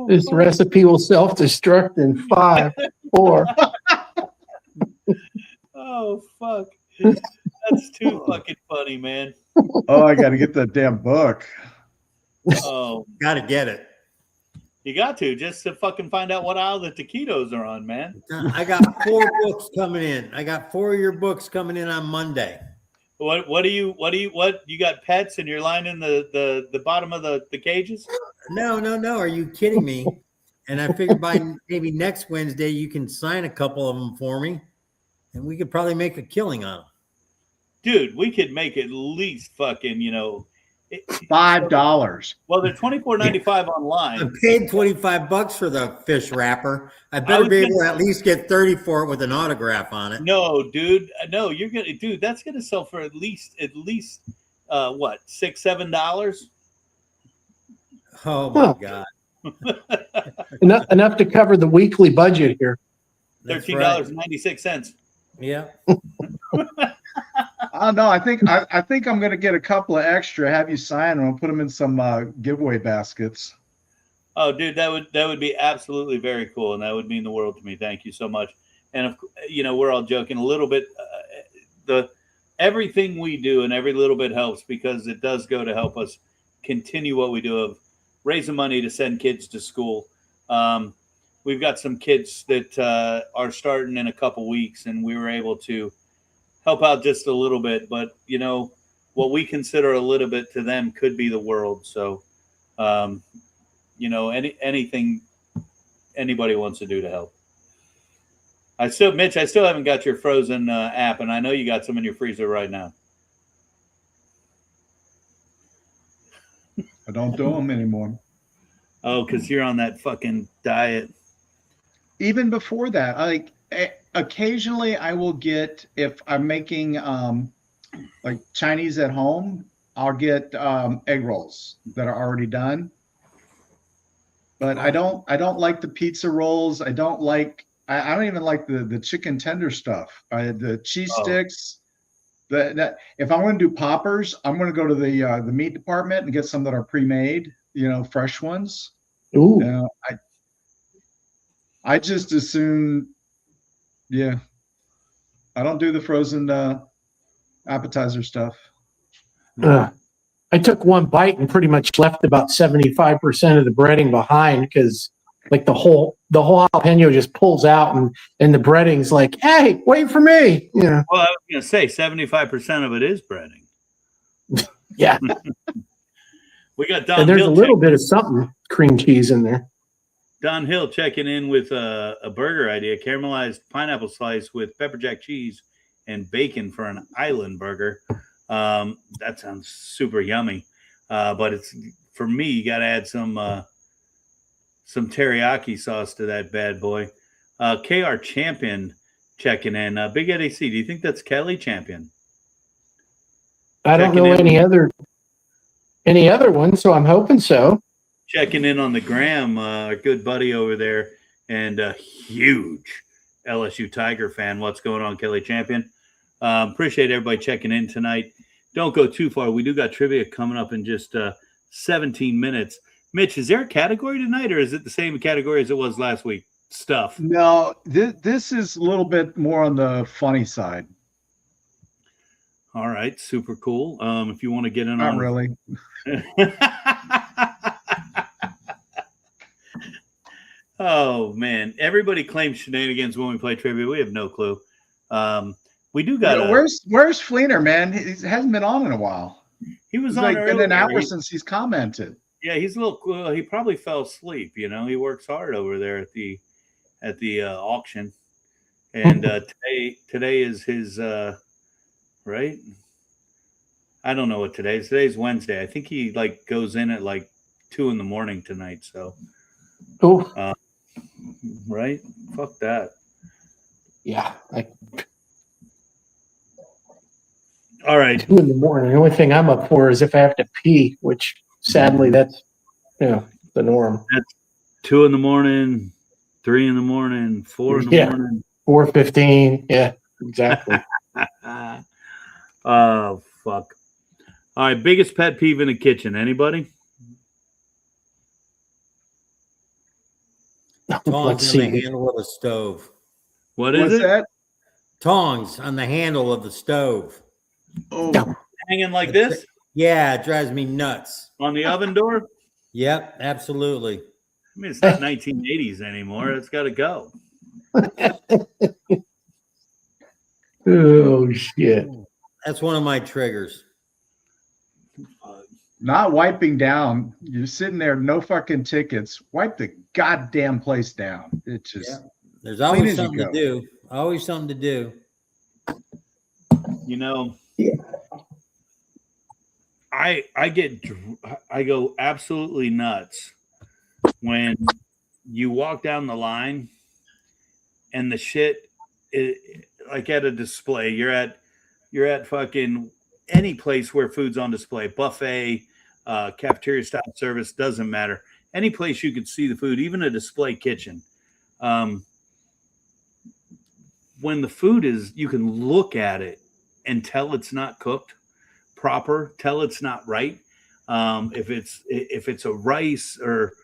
This recipe will self-destruct in 5, 4. Oh fuck! That's too fucking funny, man. Oh, I got to get that damn book. Oh, Got to get it. you got to just to fucking find out what aisle the taquitos are on, man. I got 4 books coming in. I got 4 of your books coming in on Monday. What do you got pets and you're lining the bottom of the cages? No. Are you kidding me? And I figured by maybe next Wednesday you can sign a couple of them for me, and we could probably make a killing on them. Dude, we could make at least fucking, $5. Well, they're $24.95 online. I paid $25 for the fish wrapper. I better be able to at least get 30 for it with an autograph on it. No, dude. No, that's gonna sell for at least what, $6-7? Oh my God. Enough to cover the weekly budget here. $13.96. Yeah. Oh no, I think I'm gonna get a couple of extra. Have you sign them? I'll put them in some giveaway baskets. Oh, dude, that would be absolutely very cool, and that would mean the world to me. Thank you so much. And we're all joking a little bit. Everything we do and every little bit helps, because it does go to help us continue what we do of raising money to send kids to school. We've got some kids that are starting in a couple weeks, and we were able to help out just a little bit. But what we consider a little bit to them could be the world. So, anything anybody wants to do to help. Mitch, I still haven't got your frozen app, and I know you got some in your freezer right now. I don't do them anymore. Oh, because you're on that fucking diet. Even before that, occasionally I will get, if I'm making like Chinese at home, I'll get egg rolls that are already done. But I don't like the pizza rolls. I don't even like the chicken tender stuff. The cheese sticks. That if I'm going to do poppers, I'm going to go to the meat department and get some that are pre-made, fresh ones. Ooh. I just assume, yeah. I don't do the frozen appetizer stuff. I took one bite and pretty much left about 75% of the breading behind because like the whole jalapeno just pulls out and the breading's like, hey, wait for me. Well, I was gonna say 75% of it is breading. Yeah. We got Don And there's Hill a little bit of something cream cheese in there. Don Hill checking in with a burger idea: caramelized pineapple slice with pepper jack cheese and bacon for an island burger. That sounds super yummy. But it's for me, you got to add some teriyaki sauce to that bad boy. KR Champion checking in. Big Eddie C, do you think that's Kelly Champion? I don't know any other one, so I'm hoping so. Checking in on the gram, our good buddy over there, and a huge LSU Tiger fan. What's going on, Kelly Champion? Appreciate everybody checking in tonight. Don't go too far. We do got trivia coming up in just 17 minutes. Mitch, is there a category tonight, or is it the same category as it was last week? Stuff. No, this is a little bit more on the funny side. All right, super cool. If you want to get in Not on really. Oh man, everybody claims shenanigans when we play trivia. We have no clue. We do got. Where's Fleener, man? He hasn't been on in a while. He was He's on like been an hour earlier. since he's commented. Yeah, he's a little. He probably fell asleep. He works hard over there at the auction, and today is his right. I don't know what today is. Today's Wednesday. I think he goes in at 2 a.m. tonight. So, right? Fuck that. Yeah. All right. 2 a.m. The only thing I'm up for is if I have to pee, which sadly that's the norm. That's 2 a.m, 3 a.m, 4 a.m. 4:15. Yeah, exactly. Oh fuck. All right, biggest pet peeve in the kitchen. Anybody? Tongs Let's on the see. handle of the stove. What is What's it? that? Tongs on the handle of the stove. Oh, Hanging like this Yeah, it drives me nuts. on the oven door? Yep, absolutely. I mean, it's not 1980s anymore. It's got to go. Oh shit. That's one of my triggers. not wiping down. You're sitting there, no fucking tickets. Wipe the goddamn place down. It just There's clean always as you something to go. do. Always something to do. I go absolutely nuts when you walk down the line and the shit like at a display. You're at fucking any place where food's on display, buffet, cafeteria style service, doesn't matter. Any place you could see the food, even a display kitchen. When the food is, you can look at it and tell it's not cooked proper, tell it's not right. If it's a rice or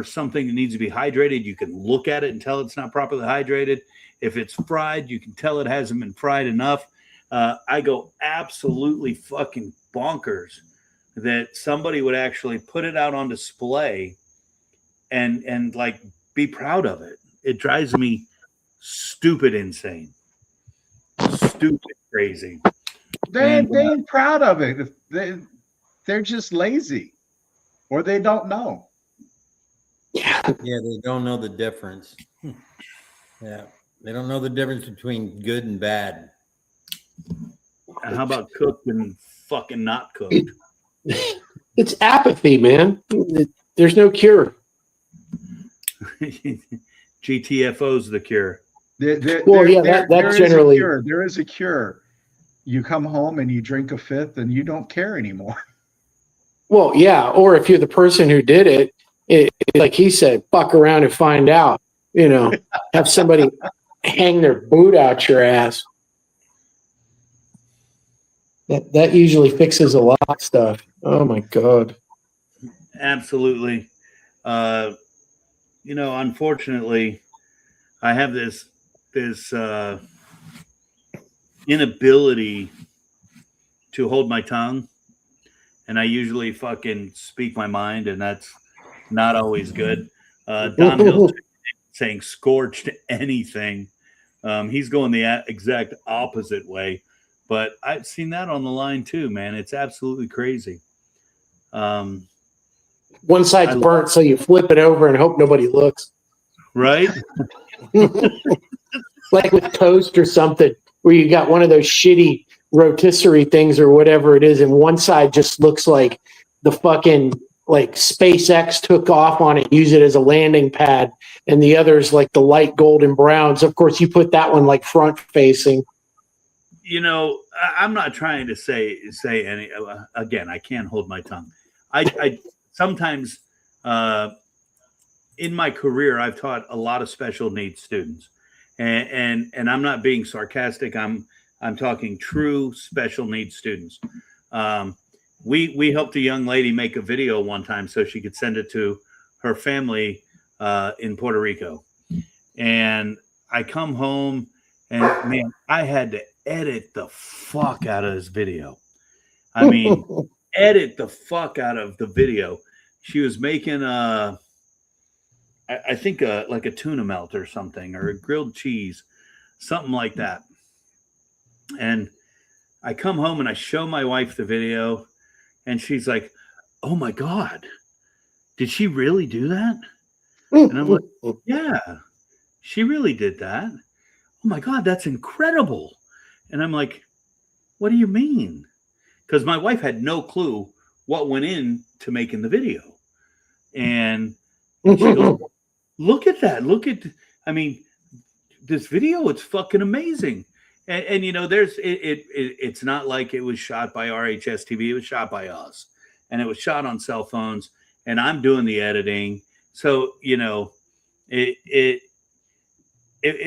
something that needs to be hydrated, you can look at it and tell it's not properly hydrated. If it's fried, you can tell it hasn't been fried enough. I go absolutely fucking bonkers that somebody would actually put it out on display and like be proud of it. It drives me stupid insane. Stupid crazy. They ain't proud of it. They're just lazy, or they don't know. Yeah, they don't know the difference. Yeah, they don't know the difference between good and bad. And how about cooked and fucking not cooked? It's apathy, man. There's no cure. GTFO's the cure. Well, yeah, that's there is generally- a cure. There is a cure. You come home and you drink a fifth, and you don't care anymore. Well, yeah. Or if you're the person who did it, like he said, fuck around and find out. You know, have somebody hang their boot out your ass. That usually fixes a lot of stuff. Oh my God. Absolutely. Unfortunately, I have this inability to hold my tongue, and I usually fucking speak my mind, and that's not always good. Dom Hill's saying scorched anything. He's going the exact opposite way, but I've seen that on the line too, man. It's absolutely crazy. One side's burnt, so you flip it over and hope nobody looks. Right? Like with toast or something, where you got one of those shitty rotisserie things or whatever it is, and one side just looks like the fucking like SpaceX took off on it, use it as a landing pad, and the other's like the light golden browns. Of course, you put that one like front facing. I'm not trying to say any. Again, I can't hold my tongue. I sometimes in my career, I've taught a lot of special needs students, and I'm not being sarcastic. I'm talking true special needs students. We helped a young lady make a video one time so she could send it to her family in Puerto Rico. And I come home and man, I had to edit the fuck out of this video. I mean, edit the fuck out of the video. She was making I think like a tuna melt or something, or a grilled cheese, something like that. And I come home and I show my wife the video, and she's like, "Oh my God, did she really do that?" And I'm like, "Yeah, she really did that. Oh my God, that's incredible." And I'm like, "What do you mean?" Because my wife had no clue what went into making the video. And she goes, "Look at that. This video, it's fucking amazing." And there's it's not like it was shot by RHS TV. It was shot by us, and it was shot on cell phones, and I'm doing the editing. So, it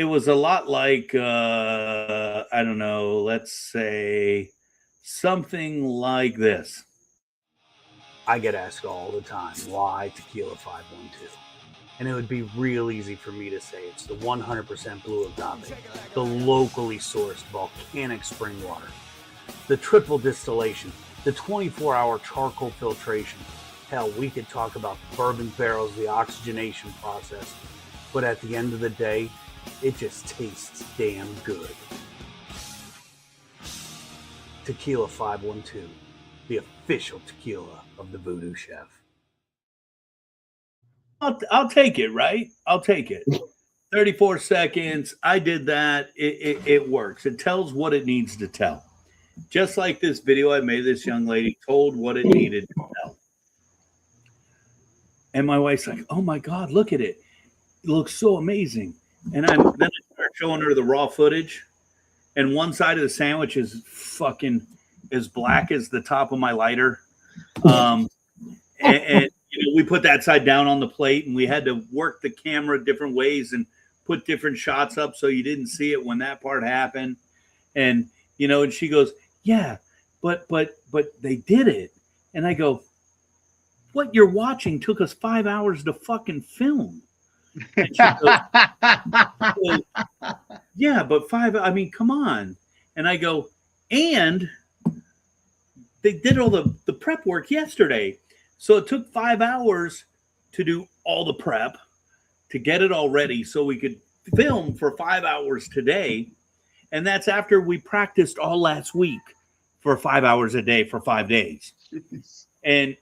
was a lot like, I don't know, let's say something like this. I get asked all the time, why Tequila 512? And it would be real easy for me to say it's the 100% blue agave, the locally sourced volcanic spring water, the triple distillation, the 24-hour charcoal filtration. Hell, we could talk about bourbon barrels, the oxygenation process, but at the end of the day, it just tastes damn good. Tequila 512, the official tequila of the VooDoo Chef. I'll take it, right? I'll take it. 34 seconds. I did that. It works. It tells what it needs to tell. Just like this video I made, this young lady told what it needed to tell. And my wife's like, "Oh my God, look at it. It looks so amazing." And then I start showing her the raw footage. And one side of the sandwich is fucking as black as the top of my lighter. And we put that side down on the plate, and we had to work the camera different ways and put different shots up so you didn't see it when that part happened. And and she goes, "Yeah, but they did it." And I go, "What you're watching took us 5 hours to fucking film." And she goes, "Yeah, but come on." And I go, "And they did all the prep work yesterday. So it took 5 hours to do all the prep, to get it all ready so we could film for 5 hours today. And that's after we practiced all last week for 5 hours a day for 5 days." And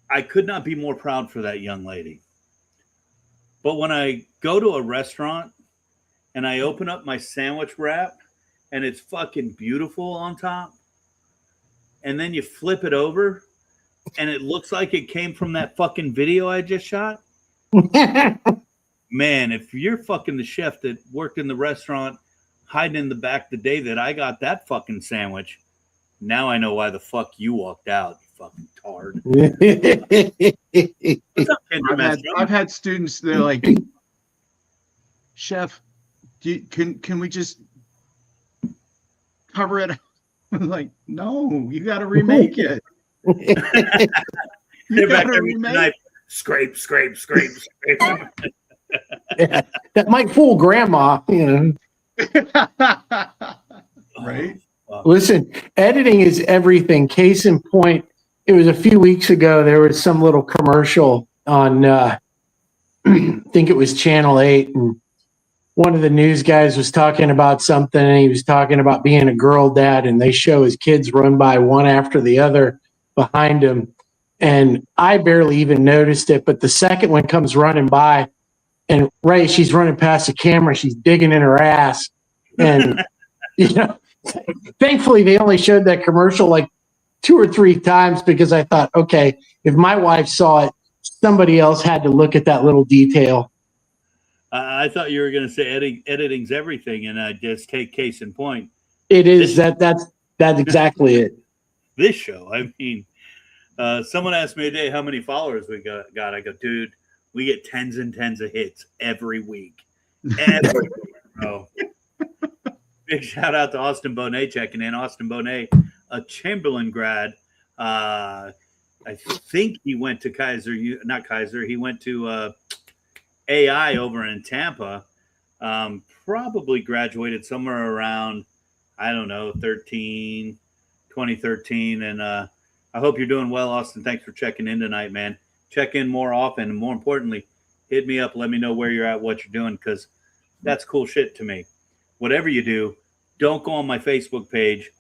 I could not be more proud for that young lady. But when I go to a restaurant and I open up my sandwich wrap and it's fucking beautiful on top, and then you flip it over and it looks like it came from that fucking video I just shot, Man, if you're fucking the chef that worked in the restaurant hiding in the back the day that I got that fucking sandwich, now I know why the fuck you walked out, you fucking tard. What's up, I've had students, they're like, Chef, can we just cover it? I'm like, no, you got to remake it. You got to remake. Scrape. Yeah, that might fool grandma, you know. Right? Listen, editing is everything. Case in point, it was a few weeks ago. There was some little commercial on, I think it was Channel 8, and one of the news guys was talking about something, and he was talking about being a girl dad, and they show his kids run by one after the other behind him. And I barely even noticed it, but the second one comes running by, and right, she's running past the camera. She's digging in her ass. And, you know, thankfully they only showed that commercial like 2 or 3 times, because I thought, okay, if my wife saw it, somebody else had to look at that little detail. I thought you were going to say editing's everything, and I just take case in point. It is. That's exactly it. This show, I mean, someone asked me today how many followers we got. I go, dude, we get tens and tens of hits every week. Every week, bro. Big shout out to Austin Bonet checking in. Austin Bonet, a Chamberlain grad. I think he went to he went to AI over in Tampa. Probably graduated somewhere around, I don't know, 2013. And I hope you're doing well, Austin. Thanks for checking in tonight, man. Check in more often, and more importantly, hit me up. Let me know where you're at, what you're doing, because that's cool shit to me. Whatever you do, don't go on my Facebook page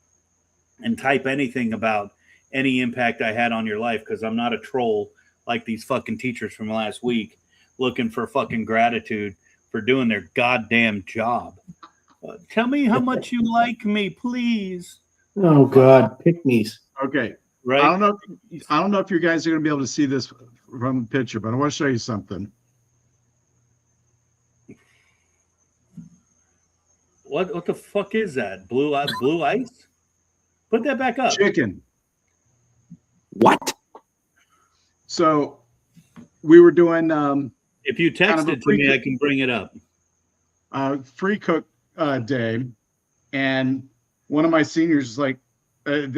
and type anything about any impact I had on your life, because I'm not a troll like these fucking teachers from last week looking for fucking gratitude for doing their goddamn job. Tell me how much you like me, please. Oh God, pick-me's. Okay. Right? I don't know if you guys are going to be able to see this from the picture, but I want to show you something. What the fuck is that? Blue ice? Put that back up. Chicken. What? So we were doing If you text it to me, I can bring it up. Free cook day, and one of my seniors is like, I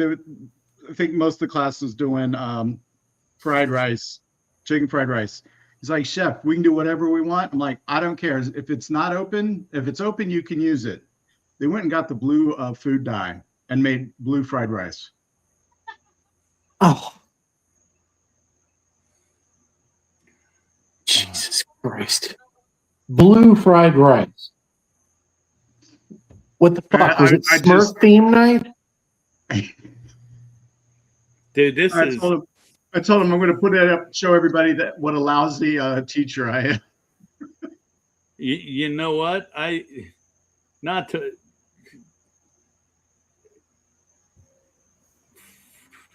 think most of the class was doing fried rice, chicken fried rice. He's like, Chef, we can do whatever we want. I'm like, I don't care. If it's not open, if it's open, you can use it. They went and got the blue food dye and made blue fried rice. Oh, Jesus Christ. Blue fried rice. What the fuck? Was it Smurf theme night? Dude, this is... I told him I'm going to put it up, show everybody that what a lousy teacher I am. You know what?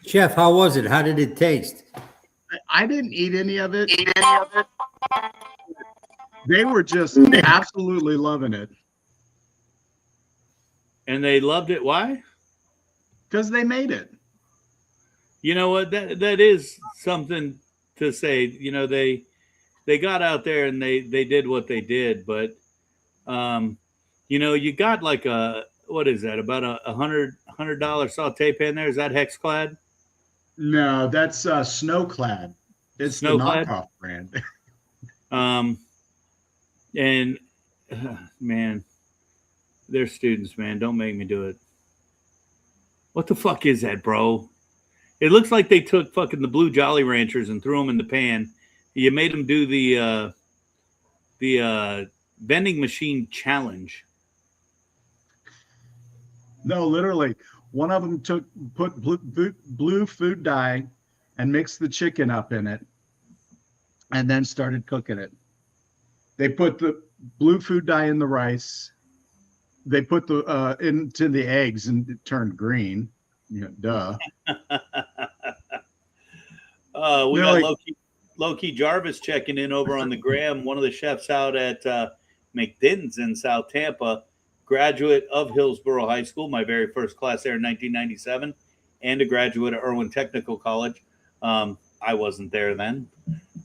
Chef, how was it? How did it taste? I didn't eat any of it. They were just absolutely loving it. And they loved it. Why? Because they made it. You know what? That is something to say. You know, they got out there and they did what they did. But, you know, you got like what is that? About a $100 saute pan there. Is that Hexclad? No, that's Snowclad. It's Snowclad? the knockoff brand. And man, they're students, man. Don't make me do it. What the fuck is that, bro? It looks like they took fucking the blue Jolly Ranchers and threw them in the pan. You made them do the vending machine challenge. No, literally, one of them put blue food dye and mixed the chicken up in it, and then started cooking it. They put the blue food dye in the rice. They put the into the eggs, and it turned green. You know, duh. We got like, Loki Jarvis checking in over on the gram. One of the chefs out at McDinton's in South Tampa, graduate of Hillsborough High School, my very first class there in 1997, and a graduate of Irwin Technical College. I wasn't there then,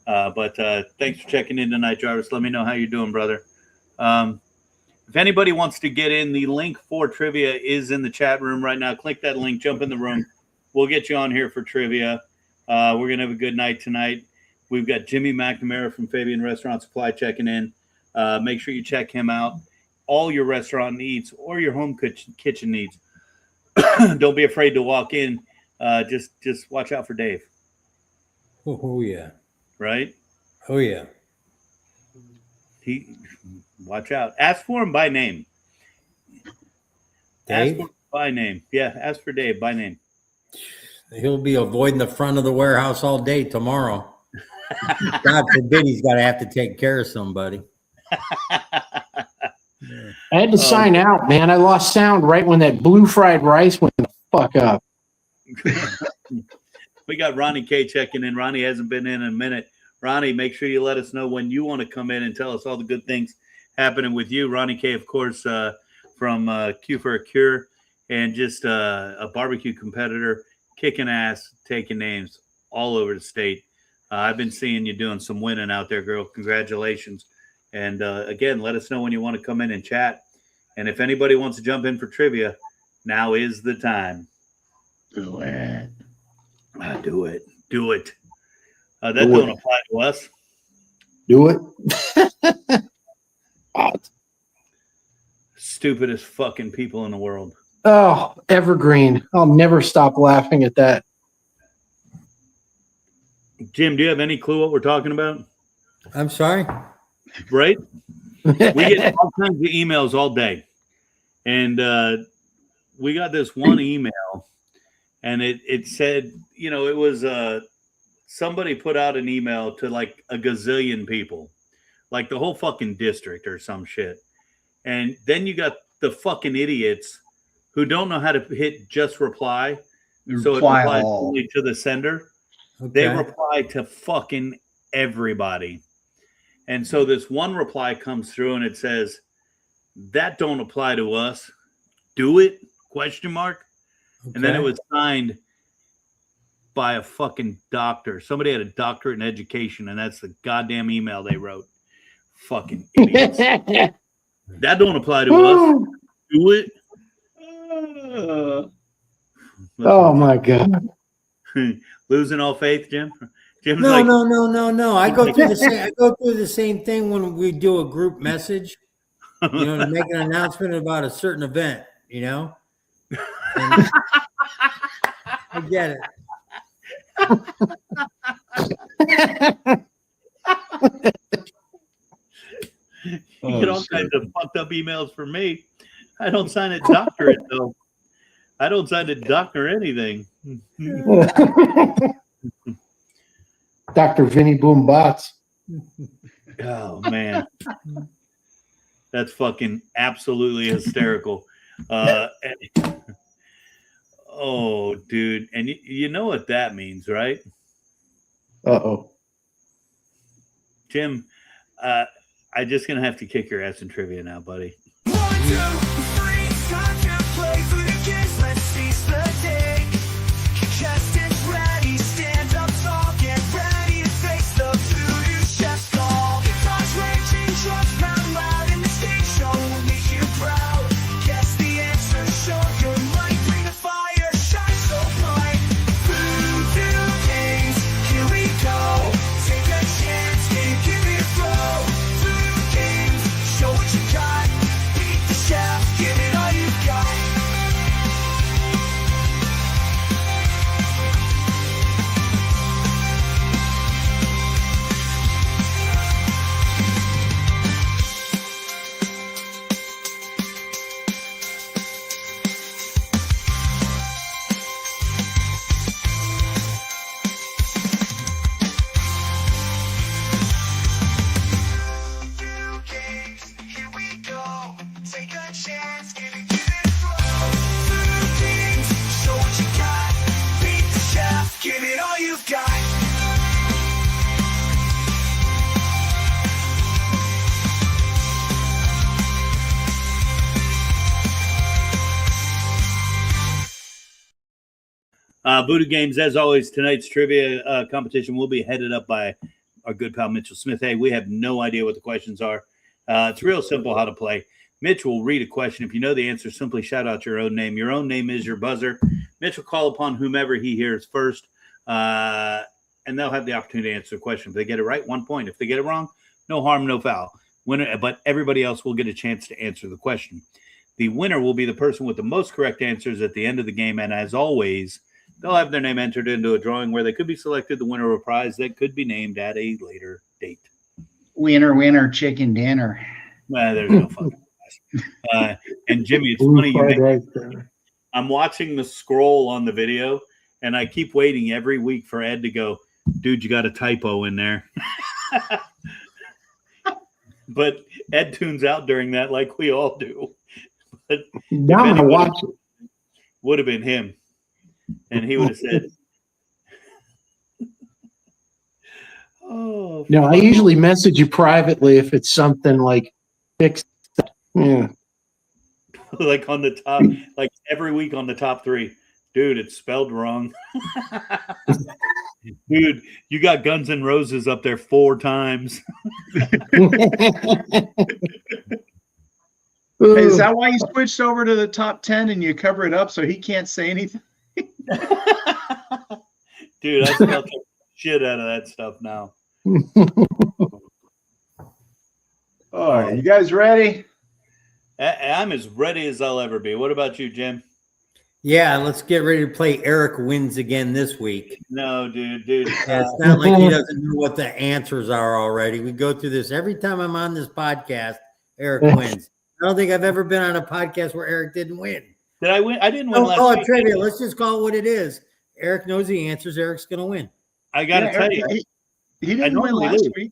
but thanks for checking in tonight, Jarvis. Let me know how you're doing, brother. If anybody wants to get in, the link for trivia is in the chat room right now. Click that link, jump in the room. We'll get you on here for trivia. We're going to have a good night tonight. We've got Jimmy McNamara from Fabian Restaurant Supply checking in. Make sure you check him out. All your restaurant needs or your home kitchen needs. Don't be afraid to walk in. Just watch out for Dave. Oh yeah. Right? Oh yeah. Watch out. Ask for him by name. Dave? Ask for him by name. Yeah, ask for Dave by name. He'll be avoiding the front of the warehouse all day tomorrow. God forbid he's got to have to take care of somebody. I had to sign out, man. I lost sound right when that blue fried rice went the fuck up. We got Ronnie K checking in. Ronnie hasn't been in a minute. Ronnie, make sure you let us know when you want to come in and tell us all the good things happening with you. Ronnie K, of course, from Q for a Cure, and just a barbecue competitor, kicking ass, taking names all over the state. I've been seeing you doing some winning out there, girl. Congratulations. And again, let us know when you want to come in and chat. And if anybody wants to jump in for trivia, now is the time. Do it. Do it. Do it. That don't apply to us. Do it. Stupidest fucking people in the world. Oh, evergreen. I'll never stop laughing at that. Jim, do you have any clue what we're talking about? I'm sorry. Right? We get all kinds of emails all day. And we got this one email, and it said, you know, it was somebody put out an email to like a gazillion people, like the whole fucking district or some shit. And then you got the fucking idiots who don't know how to hit just reply. So it replies only to the sender. Okay. They reply to fucking everybody. And so this one reply comes through and it says, that don't apply to us. Do it? Question mark. Okay. And then it was signed by a fucking doctor. Somebody had a doctorate in education, and that's the goddamn email they wrote. Fucking idiots. That don't apply to us. Do it? Oh my God. Losing all faith, Jim? Jim's No, like, no. I go through the same thing when we do a group message, you know, to make an announcement about a certain event, you know. And I get it. You get all kinds of fucked up emails from me. I don't sign a doctorate, though. I don't sign a doctor or anything. Dr. Vinny Boom Bots. Oh, man. That's fucking absolutely hysterical. Oh, dude. And you know what that means, right? Uh-oh. Jim, I'm just going to have to kick your ass in trivia now, buddy. 1, 2, 3, time to play VooDoo Games. Let's seize the day. Contestants ready, stand up tall, get ready to face the VooDoo Chef's call. Guitars raging, drums pound loud, and the stage show will make you proud. Guess the answer, show your might, bring the fire, shine so bright. VooDoo Games, here we go. Take a chance, give it a throw. VooDoo Games, show what you got. Beat the chef, VooDoo Games, as always, tonight's trivia competition will be headed up by our good pal Mitchell Smith. Hey, we have no idea what the questions are. It's real simple how to play. Mitch will read a question. If you know the answer, simply shout out your own name. Your own name is your buzzer. Mitch will call upon whomever he hears first, and they'll have the opportunity to answer the question. If they get it right, 1 point. If they get it wrong, no harm, no foul. Winner, but everybody else will get a chance to answer the question. The winner will be the person with the most correct answers at the end of the game, and as always, they'll have their name entered into a drawing where they could be selected the winner of a prize that could be named at a later date. Winner, chicken dinner. There's no fucking prize. And Jimmy, it's funny I'm watching the scroll on the video, and I keep waiting every week for Ed to go, dude, you got a typo in there. But Ed tunes out during that like we all do. But now I'm gonna watch it. Would have been him. And he would have said, "Oh no, I usually message you privately if it's something like fixed." Yeah. Like on the top, like every week on the top 3. Dude, it's spelled wrong. Dude, you got Guns N' Roses up there 4 times. Hey, is that why you switched over to the top 10 and you cover it up so he can't say anything? Dude, I spelled the shit out of that stuff now. All right, you guys ready? I'm as ready as I'll ever be. What about you, Jim? Yeah, let's get ready to play Eric Wins again this week. No, dude. Yeah, it's not like he doesn't know what the answers are already. We go through this every time I'm on this podcast. Eric wins. I don't think I've ever been on a podcast where Eric didn't win. Did I win? I didn't win last call week. it trivia. Let's just call it what it is. Eric knows the answers. Eric's going to win. I got to tell you. He didn't win last week.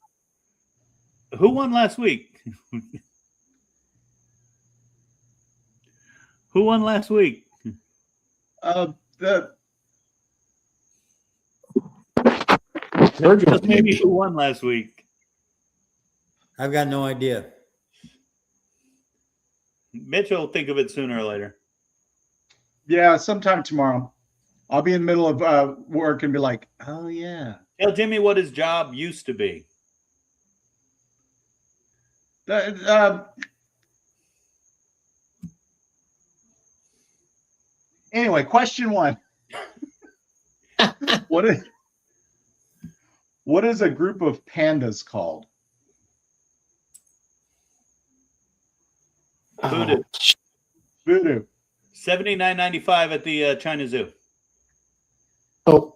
Who won last week? Who won last week? Maybe who won last week? I've got no idea. Mitchell will think of it sooner or later. Yeah, sometime tomorrow. I'll be in the middle of work and be like, oh, yeah. Tell Jimmy what his job used to be. Anyway, question 1. What is a group of pandas called? VooDoo. VooDoo. $79.95 at the China Zoo. Oh,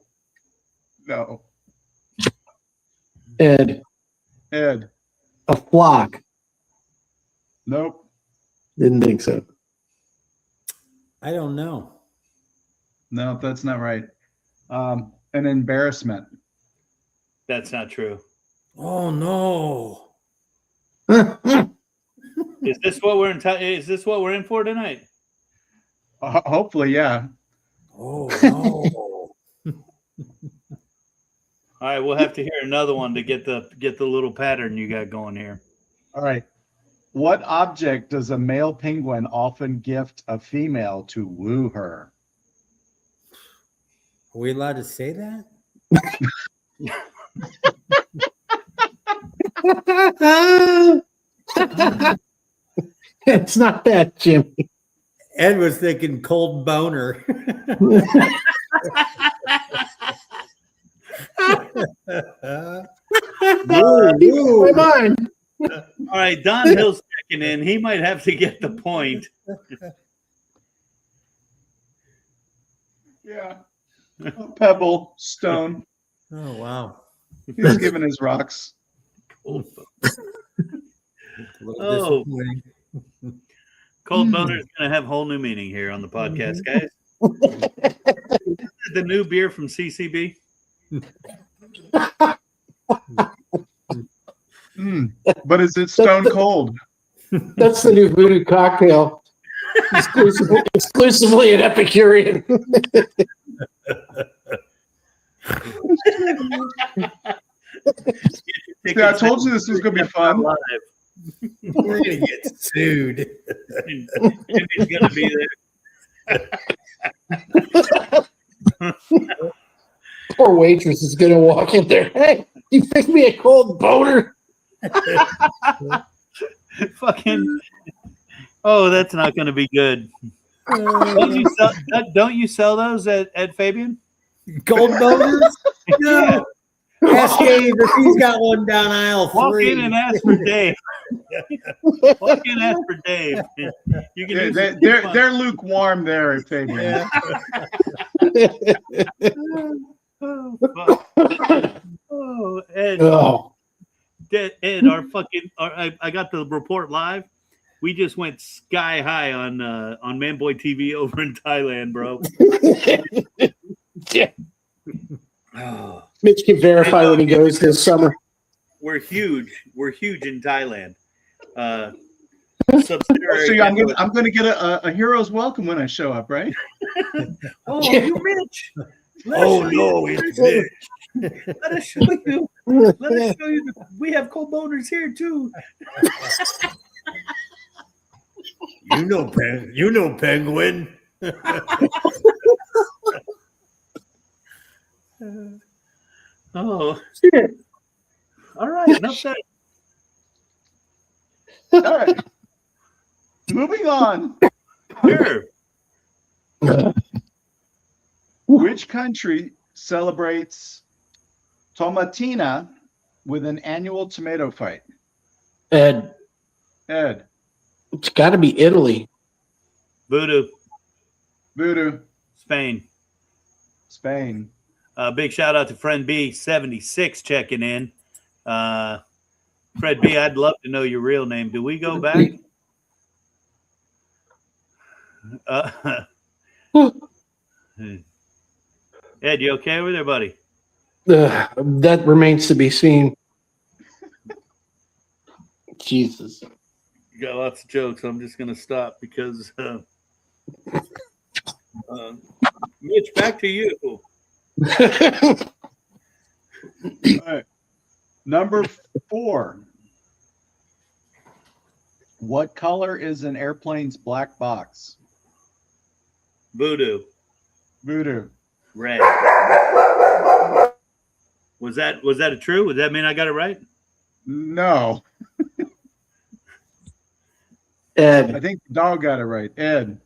No. Ed. Ed. A flock. Nope. Didn't think so. I don't know. No, that's not right. An embarrassment. That's not true. Oh, no. Is this what we're in? Is this what we're in for tonight? Hopefully, yeah. Oh, no. All right, we'll have to hear another one to get the little pattern you got going here. All right. What object does a male penguin often gift a female to woo her? Are we allowed to say that? It's not that, Jimmy. Ed was thinking cold boner. My mind. All right, Don Hill's checking in. He might have to get the point. Yeah. A pebble, stone. Oh, wow. He's giving his rocks. Oh, Disappointing. Cold Boner is going to have whole new meaning here on the podcast, guys. The new beer from CCB. But is it stone cold? That's the new VooDoo cocktail. Exclusively an Epicurean. Yeah, I told you this was going to be fun. We're going to get sued. Jimmy's going to be there. poor waitress is going to walk in there. Hey, you fix me a cold boner. Fucking. Oh, that's not going to be good. Don't you sell those at Fabian? Gold boners? No. Ask Dave if he's got one down aisle 3. Walk in and ask for Dave. Walk in and ask for Dave. You can They're lukewarm there, Fabian. Oh, fuck. Oh, Ed. Oh. Ed, I got the report live. We just went sky high on Manboy TV over in Thailand, bro. Yeah. Oh. Mitch can verify when he goes this summer. We're huge. We're huge in Thailand. So I'm going to get a hero's welcome when I show up, right? Oh, you Mitch. It's Mitch. Let us show you. Let us show you. We have cold boners here too. You know Penguin. Oh, Shit. all right. Enough said. All right. Moving on. Sure. Which country celebrates Tomatina with an annual tomato fight? Ed, Ed. it's got to be Italy. VooDoo. Spain. Spain. Big shout out to friend B76 checking in. Fred B, I'd love to know your real name. Do we go back? Ed, you okay over there, buddy? That remains to be seen. Jesus. You got lots of jokes. I'm just going to stop because Mitch, back to you. All right. Number 4. What color is an airplane's black box? VooDoo. Red. Was that a true? Would that mean I got it right? No. Ed, I think the dog got it right. Ed.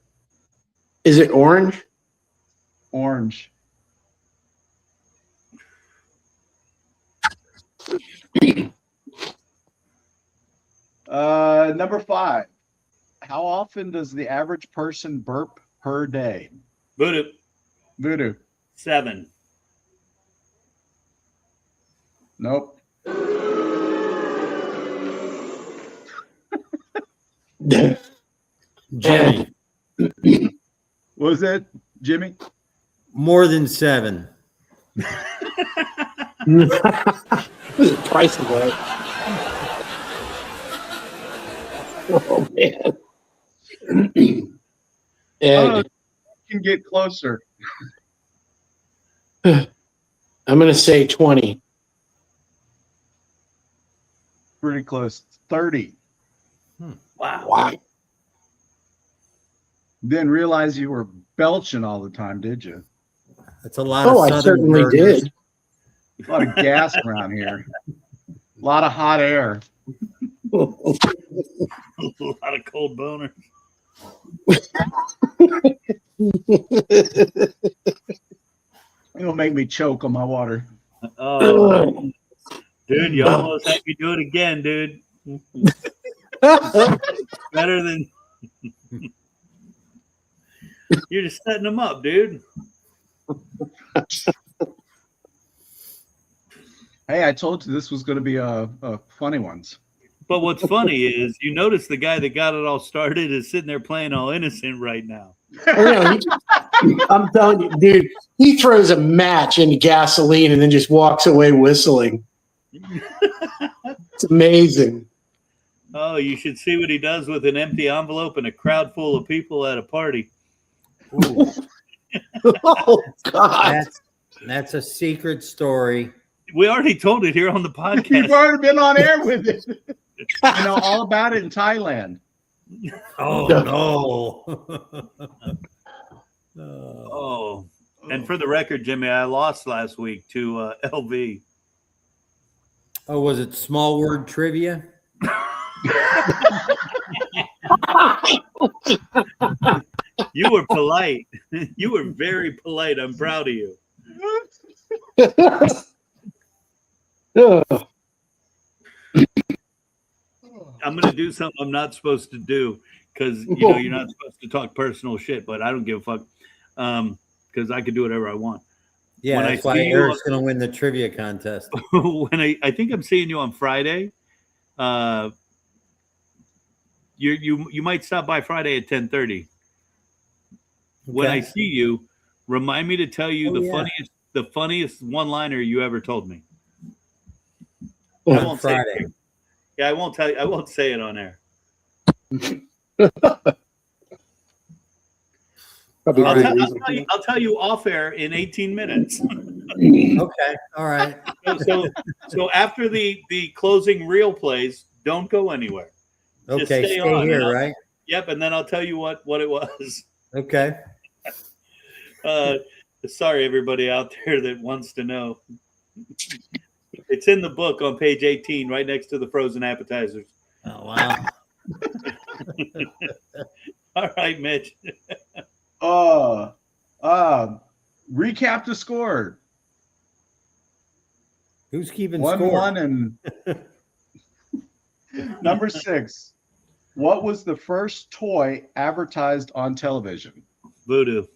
is it orange? Orange. Number 5. How often does the average person burp per day? VooDoo. 7. Nope. Jimmy. What was that, Jimmy? More than 7. Price of right. Oh man. Ed, You can get closer. I'm gonna say 20. Pretty close. 30. Wow. Didn't realize you were belching all the time, did you? That's a lot Oh, of I Southern certainly burgers. did. A lot of gas around here. A lot of hot air. A lot of cold boner. It'll make me choke on my water. Oh, dude, you almost had me do it again, dude. Better than you're just setting them up, dude. Hey, I told you this was going to be a funny ones. But what's funny is you notice the guy that got it all started is sitting there playing all innocent right now. I know, I'm telling you, dude, he throws a match into gasoline and then just walks away whistling. It's amazing. Oh, you should see what he does with an empty envelope and a crowd full of people at a party. Oh God. That's a secret story. We already told it here on the podcast. You've already been on air with it. I know all about it in Thailand. Oh no. Oh, And for the record, Jimmy, I lost last week to LV. Oh, was it small word trivia? You were polite. You were very polite. I'm proud of you. I'm going to do something I'm not supposed to do because, you're not supposed to talk personal shit, but I don't give a fuck because I could do whatever I want. Yeah, When that's I why see you Eric's going to win the trivia contest. when I think I'm seeing you on Friday. You might stop by Friday at 10:30. When I see you, remind me to tell you the funniest one-liner you ever told me. I won't Friday. say it. Yeah, I won't tell you. I won't say it on air. I'll tell you off air in 18 minutes. Okay, all right. So after the closing reel plays, don't go anywhere. Okay, Just stay on, here, right? Yep, and then I'll tell you what it was. Okay. Sorry, everybody out there that wants to know. It's in the book on page 18, right next to the frozen appetizers. Oh, wow. All right, Mitch. Recap the score. Who's keeping 1-1 score? and number 6. What was the first toy advertised on television? VooDoo.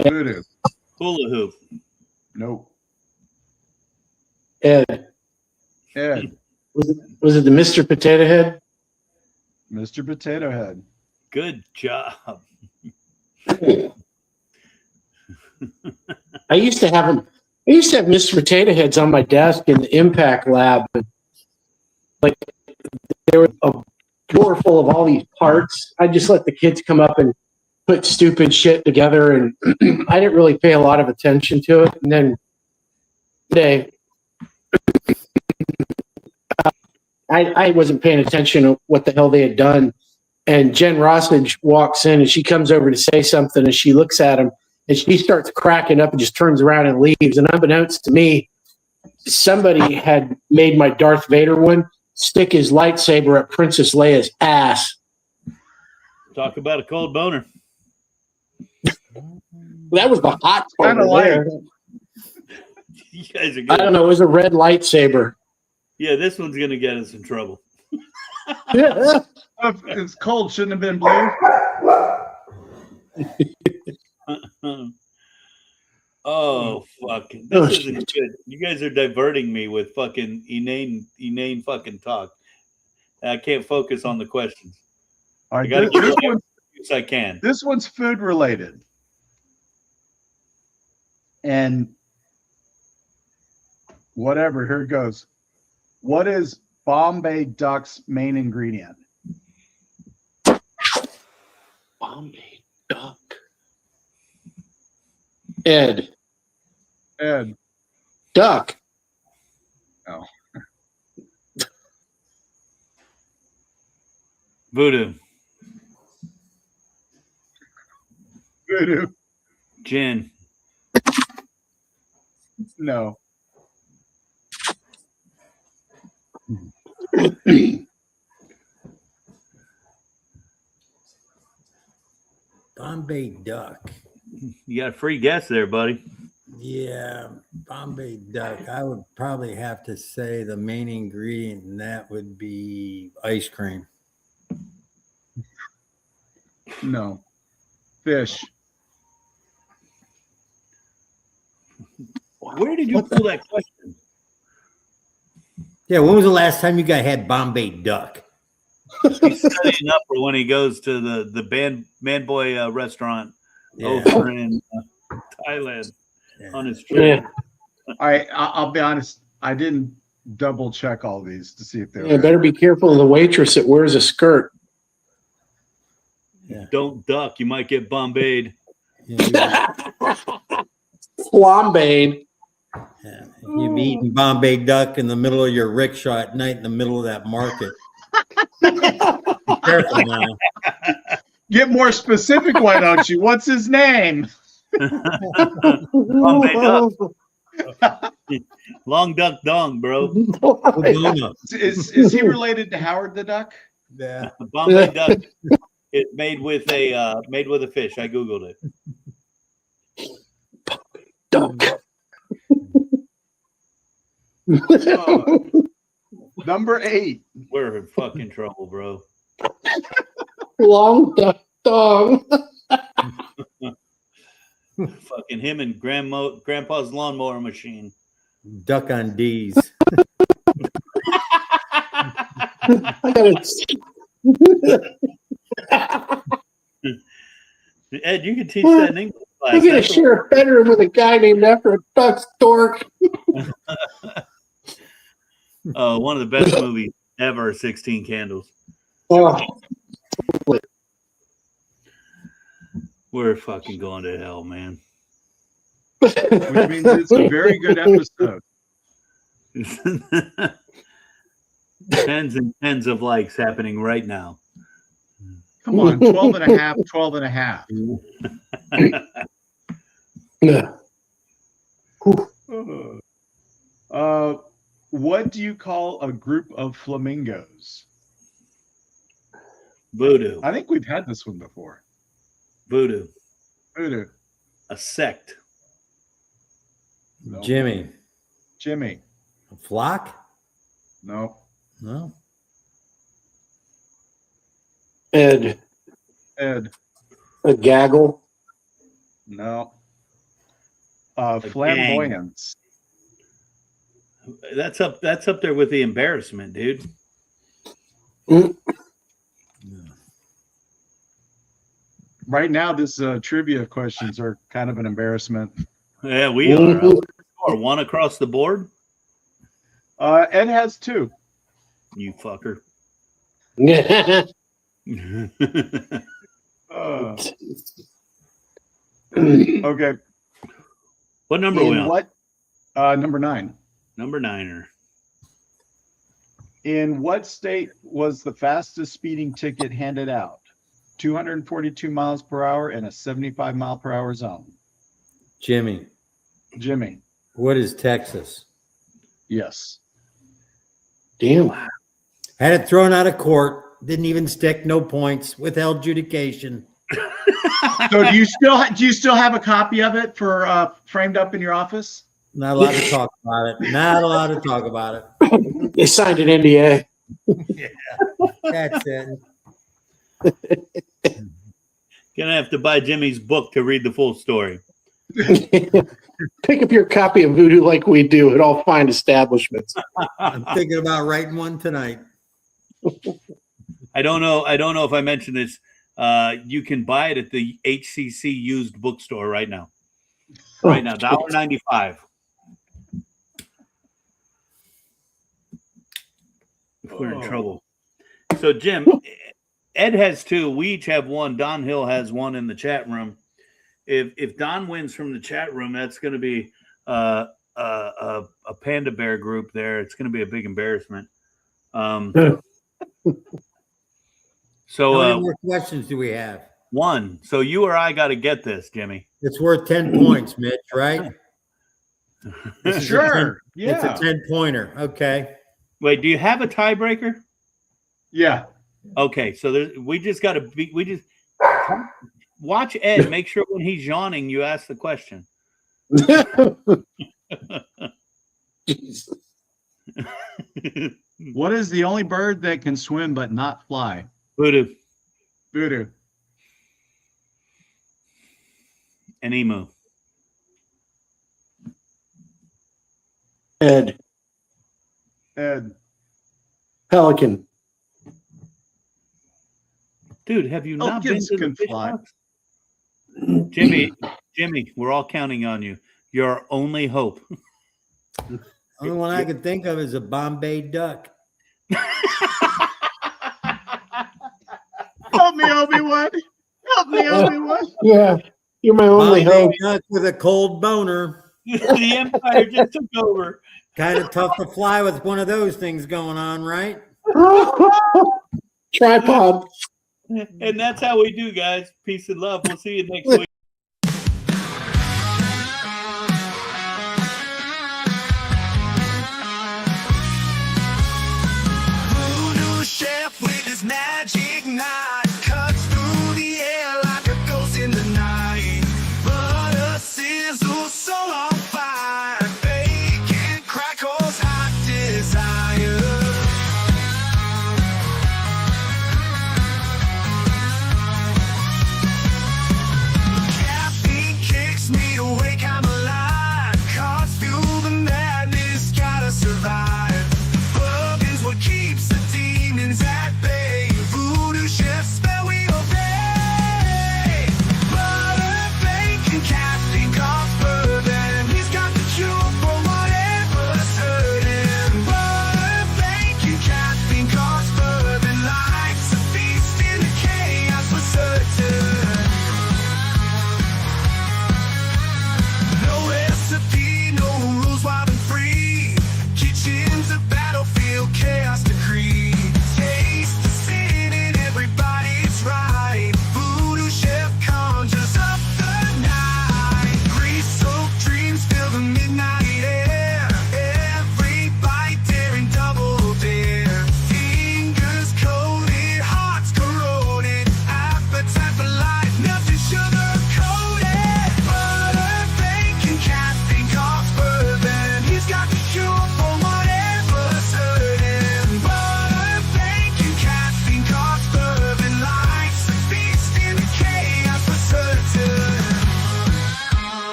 VooDoo. Hula hoop. Nope. Ed, Ed. was it the Mr. Potato Head? Mr. Potato Head. Good job. I used to have Mr. Potato Heads on my desk in the Impact Lab. Like there was a drawer full of all these parts. I just let the kids come up and put stupid shit together, and I didn't really pay a lot of attention to it. And then I wasn't paying attention to what the hell they had done. And Jen Rossage walks in and she comes over to say something, and she looks at him and she starts cracking up and just turns around and leaves. And unbeknownst to me, somebody had made my Darth Vader one stick his lightsaber at Princess Leia's ass. Talk about a cold boner. That was the hot part. Kinda light. You guys are good. I don't know. It was a red lightsaber. Yeah, this one's going to get us in trouble. If it's cold, shouldn't have been blue. Oh, fuck. This isn't good. You guys are diverting me with fucking inane fucking talk. I can't focus on the questions. All I right, got to this, get as I can. this one's food related. And whatever, here it goes. What is Bombay duck's main ingredient? Bombay duck. Ed. Ed. Duck. Oh. VooDoo. VooDoo. Gin. No. Bombay duck. You got a free guess there, buddy. Yeah, Bombay duck. I would probably have to say the main ingredient, and that would be ice cream. No. Fish. Where did you pull that question? Yeah, when was the last time you guys had Bombay duck? He's studying up for when he goes to the Man Boy restaurant over in Thailand on his trip. Yeah. I'll be honest. I didn't double check all these to see if they were. Yeah, better be careful of the waitress that wears a skirt. Yeah. Don't duck. You might get Bombayed. Flambade. Yeah. You'd be eating Bombay duck in the middle of your rickshaw at night in the middle of that market. Be careful now. Get more specific, why don't you? What's his name? Bombay duck. Long duck dong, bro. Is he related to Howard the Duck? Yeah. Bombay duck. It's made with a fish. I googled it. Duck. Number 8. We're in fucking trouble, bro. Long duck dong. Fucking him and grandpa's lawnmower machine. Duck on D's. I gotta see. Ed, you can teach that in English class. I'm gonna share a bedroom with a guy named after a duck's dork. One of the best movies ever, 16 Candles. Oh, We're fucking going to hell, man. Which means it's a very good episode. Tens and tens of likes happening right now. Come on, 12 and a half, 12 and a half. yeah. What do you call a group of flamingos? VooDoo. I think we've had this one before. VooDoo. VooDoo. A sect. No. Jimmy. Jimmy. A flock? No. No. Ed. Ed. A gaggle. No. Flamboyance. That's up there with the embarrassment, dude. Right now, this trivia questions are kind of an embarrassment. Yeah, we are. Or one across the board. Ed has 2. You fucker. Okay. What number are we on? What? Number 9. Number 9er. In what state was the fastest speeding ticket handed out? 242 miles per hour in a 75 mile per hour zone. Jimmy. Jimmy. What is Texas? Yes. Damn. Had it thrown out of court. Didn't even stick. No points. Withheld adjudication. So do you still have a copy of it for framed up in your office? Not allowed to talk about it. Not allowed to talk about it. They signed an NDA. Yeah. That's it. Gonna have to buy Jimmy's book to read the full story. Pick up your copy of VooDoo Like We Do at all fine establishments. I'm thinking about writing one tonight. I don't know if I mentioned this. You can buy it at the HCC used bookstore right now. Right now, $1.95. We're in trouble. So, Jim, Ed has 2. We each have 1. Don Hill has 1 in the chat room. If Don wins from the chat room, that's going to be a panda bear group there. It's going to be a big embarrassment. So, How many more questions do we have? 1. So you or I got to get this, Jimmy. It's worth 10 points, Mitch, right? Sure. It's a 10-pointer. Okay. Wait, do you have a tiebreaker? Yeah. Okay, so we just got to watch Ed. Make sure when he's yawning, you ask the question. What is the only bird that can swim but not fly? VooDoo. VooDoo. An emu. Ed. Ed. Pelican. Dude, have you not been Pelicans to the can fish fly. box? Jimmy, we're all counting on you. You're our only hope. Only one I can think of is a Bombay duck. Help me, Obi-Wan. Help me, Obi-Wan. Yeah, you're my only Bombay hope. duck with a cold boner. The Empire just took over. Kind of tough to fly with one of those things going on, right? Tripod. And that's how we do, guys. Peace and love. We'll see you next week.